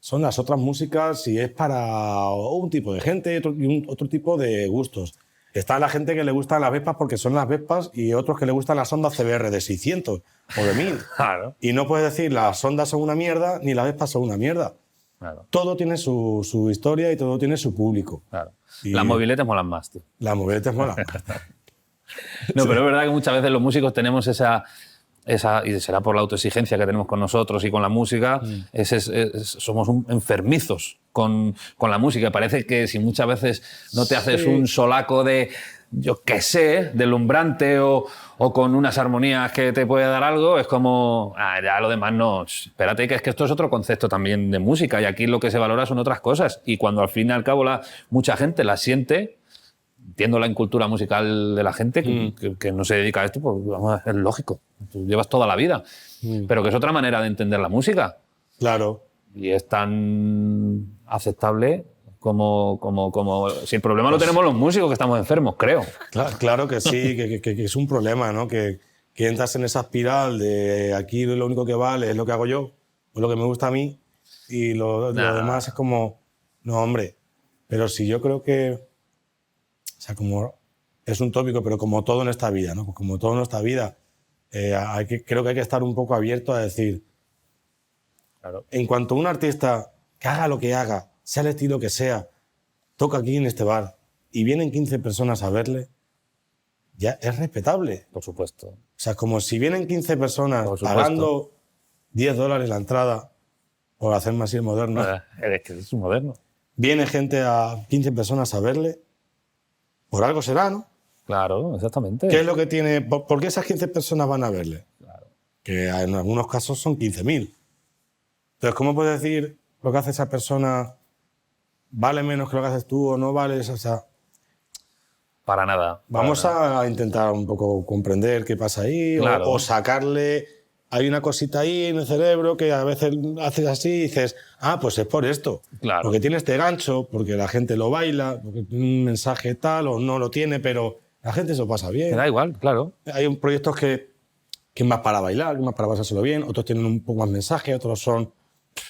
son las otras músicas y es para un tipo de gente y otro tipo de gustos. Está la gente que le gustan las Vespas porque son las Vespas y otros que le gustan las Ondas CBR de 600 o de 1000. Claro. Y no puedes decir las Ondas son una mierda ni las Vespas son una mierda. Claro. Todo tiene su historia y todo tiene su público. Claro. Y Las mobiletes molan más, tío. las moviletas mola. No, pero es verdad que muchas veces los músicos tenemos esa y será por la autoexigencia que tenemos con nosotros y con la música, somos enfermizos con la música. Parece que si muchas veces no te haces un solaco de, yo qué sé, deslumbrante o con unas armonías que te puede dar algo, es como, ya lo demás no, espérate, que es que esto es otro concepto también de música y aquí lo que se valora son otras cosas. Y cuando al fin y al cabo mucha gente la siente, entiendo la incultura musical de la gente que no se dedica a esto, pues vamos, es lógico. Tú llevas toda la vida. Pero que es otra manera de entender la música. Claro. Y es tan aceptable como si el problema lo tenemos los músicos que estamos enfermos, creo. Claro que sí, que es un problema, ¿no? Que entras en esa espiral de aquí lo único que vale es lo que hago yo, o lo que me gusta a mí, y lo demás es como, no, hombre. Pero si yo creo que... O sea, como es un tópico, pero como todo en esta vida, ¿no? Como todo en esta vida, creo que hay que estar un poco abierto a decir, Claro. en cuanto a un artista que haga lo que haga, sea el estilo que sea, toca aquí en este bar y vienen 15 personas a verle, ya es respetable. Por supuesto. O sea, como si vienen 15 personas Por supuesto. pagando $10 la entrada, por hacerme así el moderno, Es que es un moderno. viene gente a 15 personas a verle, por algo será, ¿no? Claro, exactamente. ¿Qué es lo que tiene? ¿Por qué esas 15 personas van a verle? Claro. Que en algunos casos son 15.000. Entonces, ¿cómo puedes decir lo que hace esa persona vale menos que lo que haces tú o no vale? O sea, Para nada. vamos a intentar un poco comprender qué pasa ahí Claro. o sacarle... Hay una cosita ahí en el cerebro que a veces haces así y dices, pues es por esto. Claro. Porque tiene este gancho, porque la gente lo baila, porque tiene un mensaje tal o no lo tiene, pero la gente se lo pasa bien. Te da igual, claro. Hay proyectos que es más para bailar, que es más para pasárselo bien, otros tienen un poco más mensaje, otros son,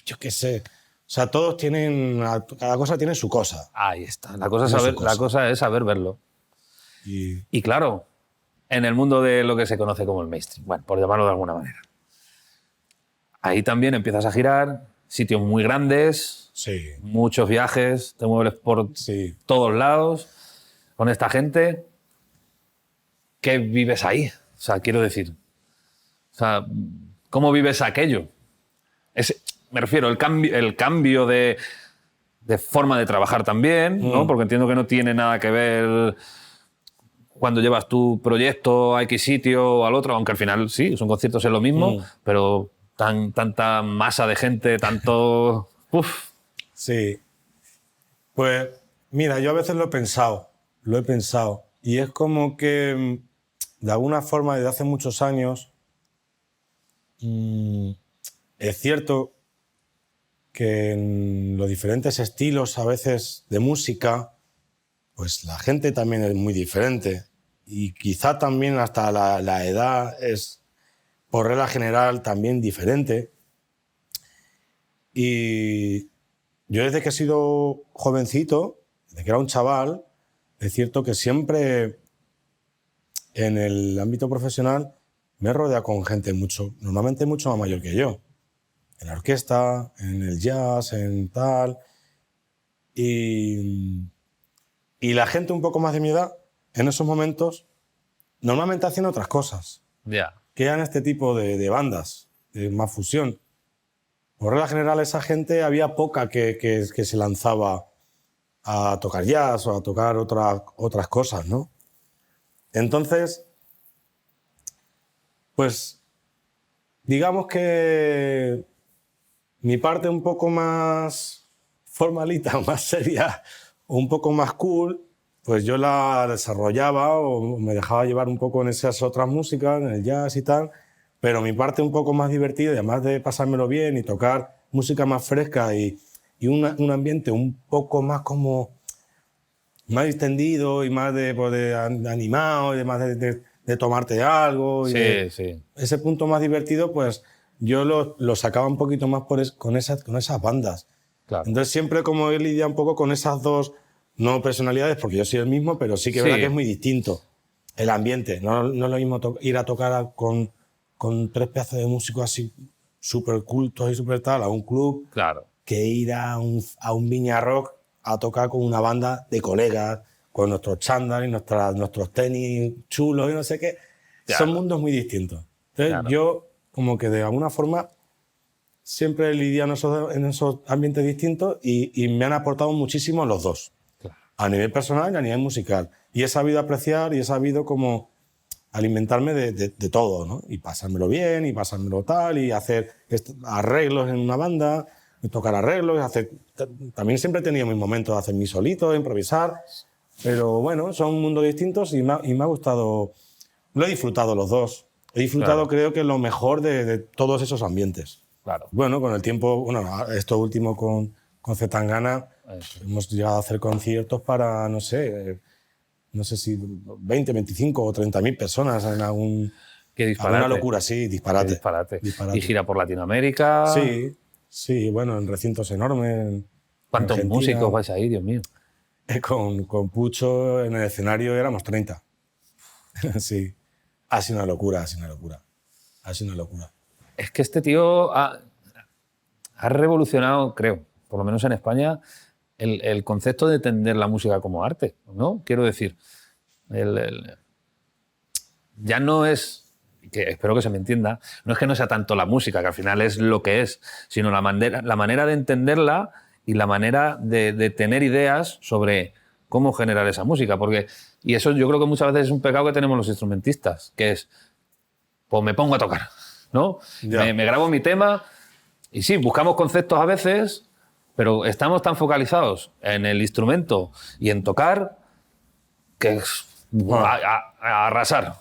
yo qué sé. O sea, todos tienen, cada cosa tiene su cosa. Ahí está. La cosa es saber verlo. Y Y claro, en el mundo de lo que se conoce como el mainstream, bueno, por llamarlo de alguna manera. Ahí también empiezas a girar, sitios muy grandes, sí, muchos viajes, te mueves por sí. todos lados con esta gente. ¿Qué vives ahí? O sea, quiero decir, o sea, ¿cómo vives aquello? Me refiero, el cambio de forma de trabajar también, ¿no? Porque entiendo que no tiene nada que ver cuando llevas tu proyecto a X sitio o al otro, aunque al final sí, son conciertos es lo mismo, pero tanta masa de gente, tanto... Uf. Sí. Pues mira, yo a veces lo he pensado. Y es como que, de alguna forma, desde hace muchos años, es cierto que en los diferentes estilos, a veces, de música, pues la gente también es muy diferente. Y quizá también hasta la edad es, por regla general, también diferente. Y yo desde que he sido jovencito, desde que era un chaval, es cierto que siempre en el ámbito profesional me he rodeado con gente normalmente mucho más mayor que yo. En la orquesta, en el jazz, en tal. Y la gente un poco más de mi edad, en esos momentos, normalmente hacían otras cosas. Ya. Que eran este tipo de bandas, de más fusión. Por regla general, esa gente había poca que se lanzaba a tocar jazz o a tocar otras cosas, ¿no? Entonces, pues, digamos que mi parte un poco más formalita, más seria, un poco más cool, pues yo la desarrollaba o me dejaba llevar un poco en esas otras músicas, en el jazz y tal, pero mi parte un poco más divertida, y además de pasármelo bien y tocar música más fresca y un ambiente un poco más como más distendido y más de animado y más de tomarte algo. Sí, sí. Ese punto más divertido, pues yo lo sacaba un poquito más con esas bandas. Claro. Entonces siempre como he lidiado un poco con esas dos, no personalidades, porque yo soy el mismo, pero sí que es verdad que es muy distinto el ambiente. No es lo mismo ir a tocar con 3 pedazos de músicos así súper cultos y súper tal a un club, Claro. que ir a un Viña Rock a tocar con una banda de colegas, con nuestros chándal y nuestros tenis chulos y no sé qué. Claro. Son mundos muy distintos. Entonces Claro. yo, como que de alguna forma, siempre he lidiado en esos ambientes distintos y me han aportado muchísimo los dos. Claro. A nivel personal y a nivel musical. Y he sabido apreciar y he sabido como alimentarme de todo, ¿no? Y pasármelo bien, y pasármelo tal, y hacer arreglos en una banda, y tocar arreglos, también siempre he tenido mis momentos de hacer mi solito, de improvisar, pero bueno, son mundos distintos y me ha gustado, lo he disfrutado los dos. He disfrutado, Claro. creo que lo mejor de todos esos ambientes. Claro. Bueno, con el tiempo, esto último con Zetangana, hemos llegado a hacer conciertos para, no sé si 20, 25 o 30.000 personas en Qué disparate. alguna locura, sí, disparate. Qué disparate. Y gira por Latinoamérica. Sí, bueno, en recintos enormes. ¿Cuántos Argentina. músicos vais ahí, Dios mío? Con Pucho en el escenario éramos 30. Sí. Ha sido una locura, ha sido una locura. Ha sido una locura. Es que este tío ha revolucionado, creo, por lo menos en España, el concepto de entender la música como arte, ¿no? Quiero decir, ya no es, que espero que se me entienda, no es que no sea tanto la música, que al final es lo que es, sino la manera de entenderla y la manera de tener ideas sobre cómo generar esa música. Y eso yo creo que muchas veces es un pecado que tenemos los instrumentistas, que es, pues me pongo a tocar, ¿no? Me grabo mi tema y sí, buscamos conceptos a veces, pero estamos tan focalizados en el instrumento y en tocar que es a arrasar.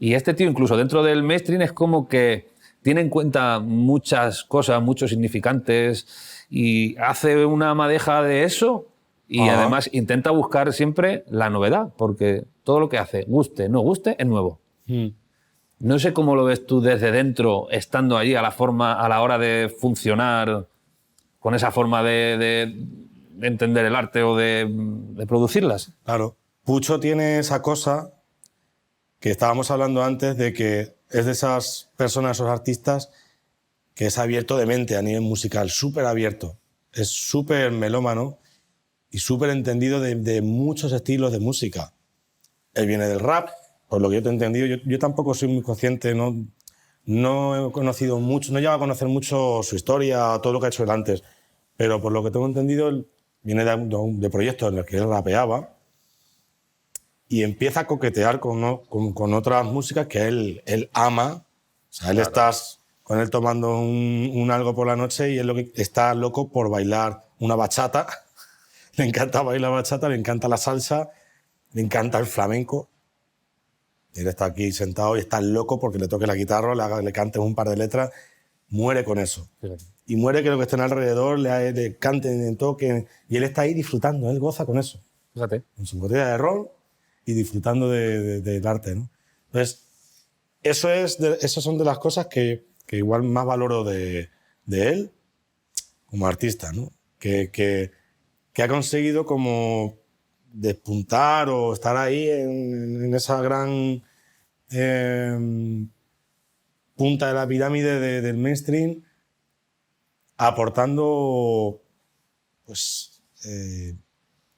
Y este tío, incluso dentro del mainstream, es como que tiene en cuenta muchas cosas, muchos significantes, y hace una madeja de eso y además intenta buscar siempre la novedad, porque todo lo que hace, guste, no guste, es nuevo. No sé cómo lo ves tú desde dentro, estando allí a la hora de funcionar con esa forma de entender el arte o de producirlas. Claro. Pucho tiene esa cosa que estábamos hablando antes de que es de esas personas, esos artistas, que es abierto de mente a nivel musical, súper abierto. Es súper melómano y súper entendido de muchos estilos de música. Él viene del rap, por lo que yo te he entendido. Yo tampoco soy muy consciente, no he conocido mucho, no he llegado a conocer mucho su historia, todo lo que ha hecho él antes. Pero por lo que tengo entendido, él viene de proyectos en los que él rapeaba y empieza a coquetear con otras músicas que él ama. O sea, él estás con él tomando un algo por la noche y él lo que está loco por bailar una bachata. Le encanta bailar bachata, le encanta la salsa, le encanta el flamenco. Él está aquí sentado y está loco porque le toque la guitarra, le cante un par de letras, muere con eso. Fíjate. Y muere que los que estén alrededor le canten, le toquen, y él está ahí disfrutando, él goza con eso. Fíjate. Con su botella de ron y disfrutando del arte, ¿no? Entonces, esas son de las cosas que igual más valoro de él como artista, ¿no? Que ha conseguido como despuntar o estar ahí en esa gran punta de la pirámide del mainstream, aportando pues,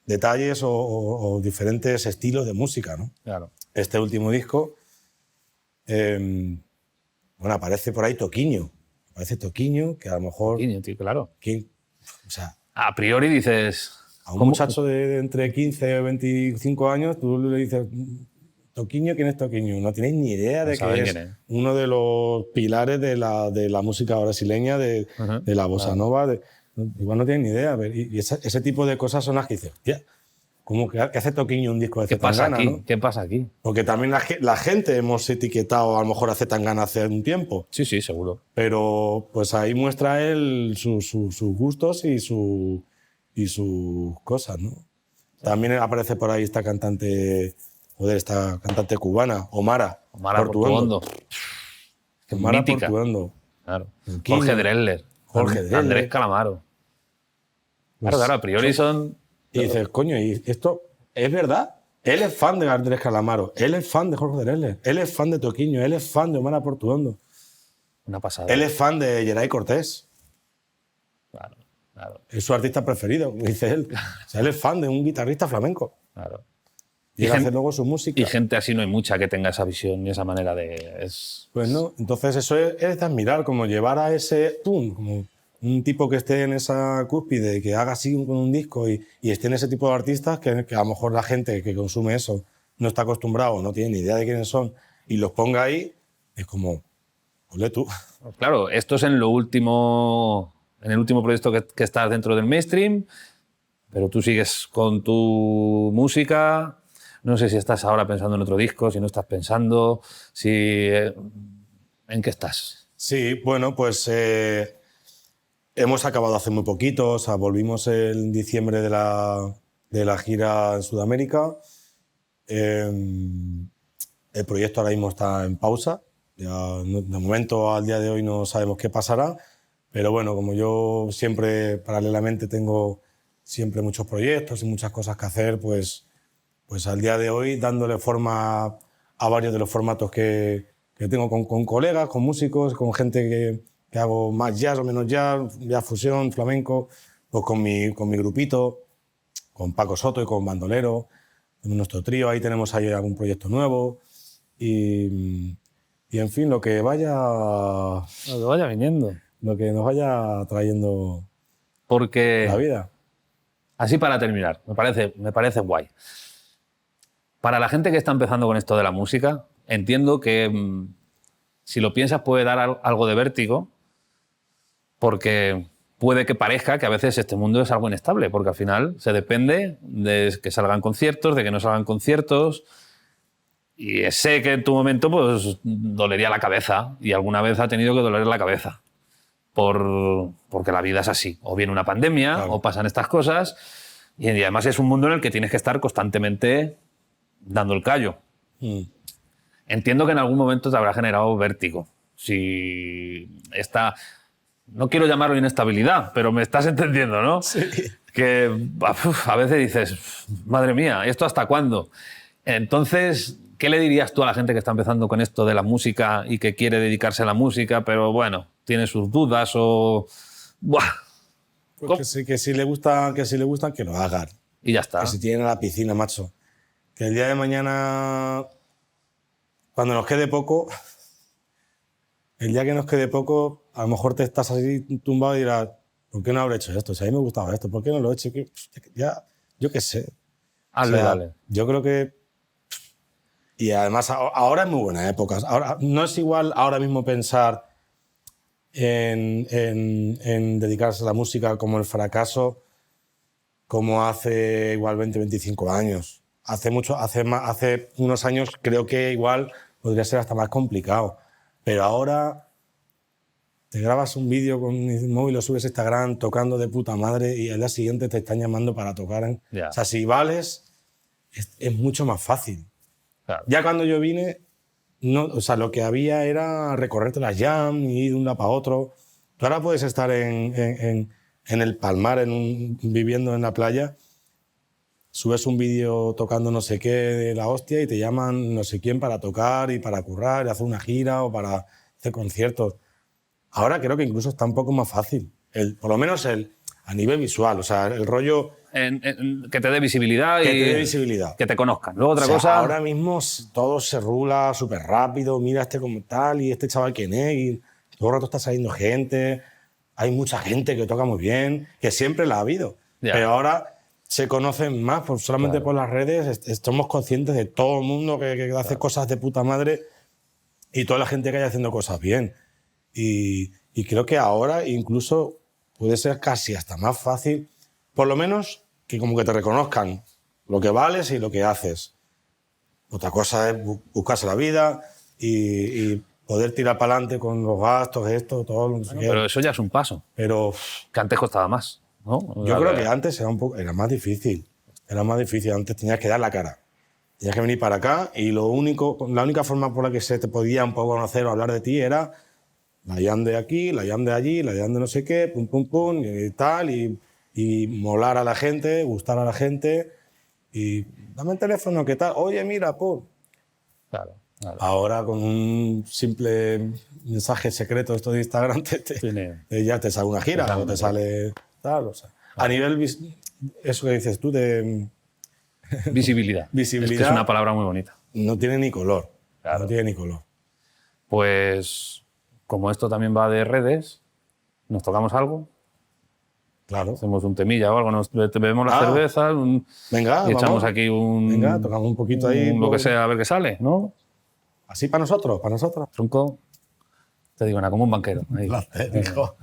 detalles o diferentes estilos de música, ¿no? Claro. Este último disco, bueno, aparece por ahí Toquinho. Aparece Toquinho, que a lo mejor... Toquinho, tío, claro. O sea, a priori dices... A un muchacho de entre 15 y 25 años, tú le dices, ¿Toquinho? ¿Quién es Toquinho? No tienes ni idea de que es uno de los pilares de la música brasileña, de la bossa nova. Igual no tienes ni idea. Y ese tipo de cosas son las que dices, hostia, ¿cómo que hace Toquinho un disco de Zetangana? ¿No? ¿Qué pasa aquí? Porque también la gente hemos etiquetado a lo mejor a Zetangana hace un tiempo. Sí, sí, seguro. Pero pues ahí muestra él sus gustos y sus cosas, ¿no? También aparece por ahí esta cantante cubana, Omara Portuondo. Omara Portuondo. Claro. Jorge Drexler. Andrés Calamaro. Claro, a priori son... Y dices, coño, ¿y esto es verdad? Él es fan de Andrés Calamaro, él es fan de Jorge Drexler, él es fan de Toquinho, él es fan de Omara Portuondo. Una pasada. Él es fan de Geray Cortés. Claro. Es su artista preferido, dice él. O sea, él es fan de un guitarrista flamenco. Claro. Y hace luego su música. Y gente así no hay mucha que tenga esa visión y esa manera de... Pues no, entonces eso es de admirar, como llevar a ese... como un tipo que esté en esa cúspide, que haga así con un disco y esté en ese tipo de artistas que a lo mejor la gente que consume eso no está acostumbrado, no tiene ni idea de quiénes son, y los ponga ahí, es como... Ole tú. Claro, esto es en el último proyecto que estás dentro del mainstream, pero tú sigues con tu música. No sé si estás ahora pensando en otro disco, si no estás pensando, ¿en qué estás? Sí, bueno, pues hemos acabado hace muy poquito, o sea, volvimos en diciembre de la gira en Sudamérica. El proyecto ahora mismo está en pausa. Ya, de momento, al día de hoy, no sabemos qué pasará. Pero bueno, como yo siempre, paralelamente, tengo siempre muchos proyectos y muchas cosas que hacer, pues pues al día de hoy dándole forma a varios de los formatos que tengo con colegas, con músicos, con gente que hago más jazz o menos jazz fusión, flamenco, pues con mi grupito, con Paco Soto y con Bandolero, en nuestro trío, ahí tenemos ahí algún proyecto nuevo y en fin, lo que vaya viniendo. Lo que nos vaya trayendo Porque, la vida. así para terminar, me parece guay. Para la gente que está empezando con esto de la música, entiendo que si lo piensas puede dar algo de vértigo, porque puede que parezca que a veces este mundo es algo inestable, porque al final se depende de que salgan conciertos, de que no salgan conciertos. Y sé que en tu momento pues dolería la cabeza, y alguna vez ha tenido que doler la cabeza. Porque la vida es así. O viene una pandemia, claro, o pasan estas cosas, y además es un mundo en el que tienes que estar constantemente dando el callo. Entiendo que en algún momento te habrá generado vértigo. Si esta... No quiero llamarlo inestabilidad, pero me estás entendiendo, ¿no? Sí. Que a veces dices, madre mía, ¿esto hasta cuándo? Entonces, ¿qué le dirías tú a la gente que está empezando con esto de la música y que quiere dedicarse a la música, pero bueno, tiene sus dudas o... ¡Buah! Pues que si le gustan, que lo hagan. Y ya está. Que si tienen a la piscina, macho. Que el día de mañana, cuando nos quede poco, el día que nos quede poco, a lo mejor te estás así tumbado y dirás, ¿por qué no habré hecho esto? Si a mí me gustaba esto, ¿por qué no lo he hecho? Ya, yo qué sé. Hazle, dale. Yo creo que... Y además ahora es muy buena época. Ahora, no es igual ahora mismo pensar en dedicarse a la música como el fracaso como hace igual 20, 25 años. Hace unos años creo que igual podría ser hasta más complicado. Pero ahora te grabas un vídeo con el móvil, lo subes a Instagram tocando de puta madre y al día siguiente te están llamando para tocar. Yeah. O sea, si vales, es mucho más fácil. Claro. Ya cuando yo vine, no, o sea, lo que había era recorrerte las jam y ir de un lado para otro. Tú ahora puedes estar en el Palmar, viviendo en la playa, subes un vídeo tocando no sé qué de la hostia y te llaman no sé quién para tocar y para currar y hacer una gira o para hacer conciertos. Ahora creo que incluso está un poco más fácil, por lo menos a nivel visual, o sea, el rollo... que te dé visibilidad que te dé visibilidad. Que te conozcan. Luego otra cosa... Ahora mismo todo se rula súper rápido, mira este como tal y este chaval quién es, y todo el rato está saliendo gente, hay mucha gente que toca muy bien, que siempre la ha habido, pero ahora se conocen más solamente por las redes, somos conscientes de todo el mundo que hace cosas de puta madre y toda la gente que haya haciendo cosas bien. Y creo que ahora incluso puede ser casi hasta más fácil, por lo menos que como que te reconozcan lo que vales y lo que haces. Otra cosa es buscarse la vida y poder tirar para adelante con los gastos, esto, todo lo que sea. Pero eso ya es un paso. Pero que antes costaba más, ¿no? Yo creo que antes era más difícil. Era más difícil. Antes tenías que dar la cara. Tenías que venir para acá y la única forma por la que se te podía un poco conocer o hablar de ti era la jam de aquí, la jam de allí, la jam de no sé qué, pum, pum, pum, y tal, y molar a la gente, gustar a la gente, y dame el teléfono, ¿qué tal? Oye, mira, pum. Claro. Ahora con un simple mensaje secreto esto de Instagram ya te sale una gira o te sale tal. O sea, a nivel, eso que dices tú de... Visibilidad. Visibilidad. Es que es una palabra muy bonita. No tiene ni color. Claro. No tiene ni color. Pues... Como esto también va de redes, ¿nos tocamos algo? Claro. Hacemos un temilla o algo, nos bebemos las cervezas, venga, y echamos aquí venga, tocamos un poquito ahí. Lo que sea, a ver qué sale, ¿no? Así para nosotros, para nosotros. Tronco, te digo, nada, como un banquero. Ahí. Hijo.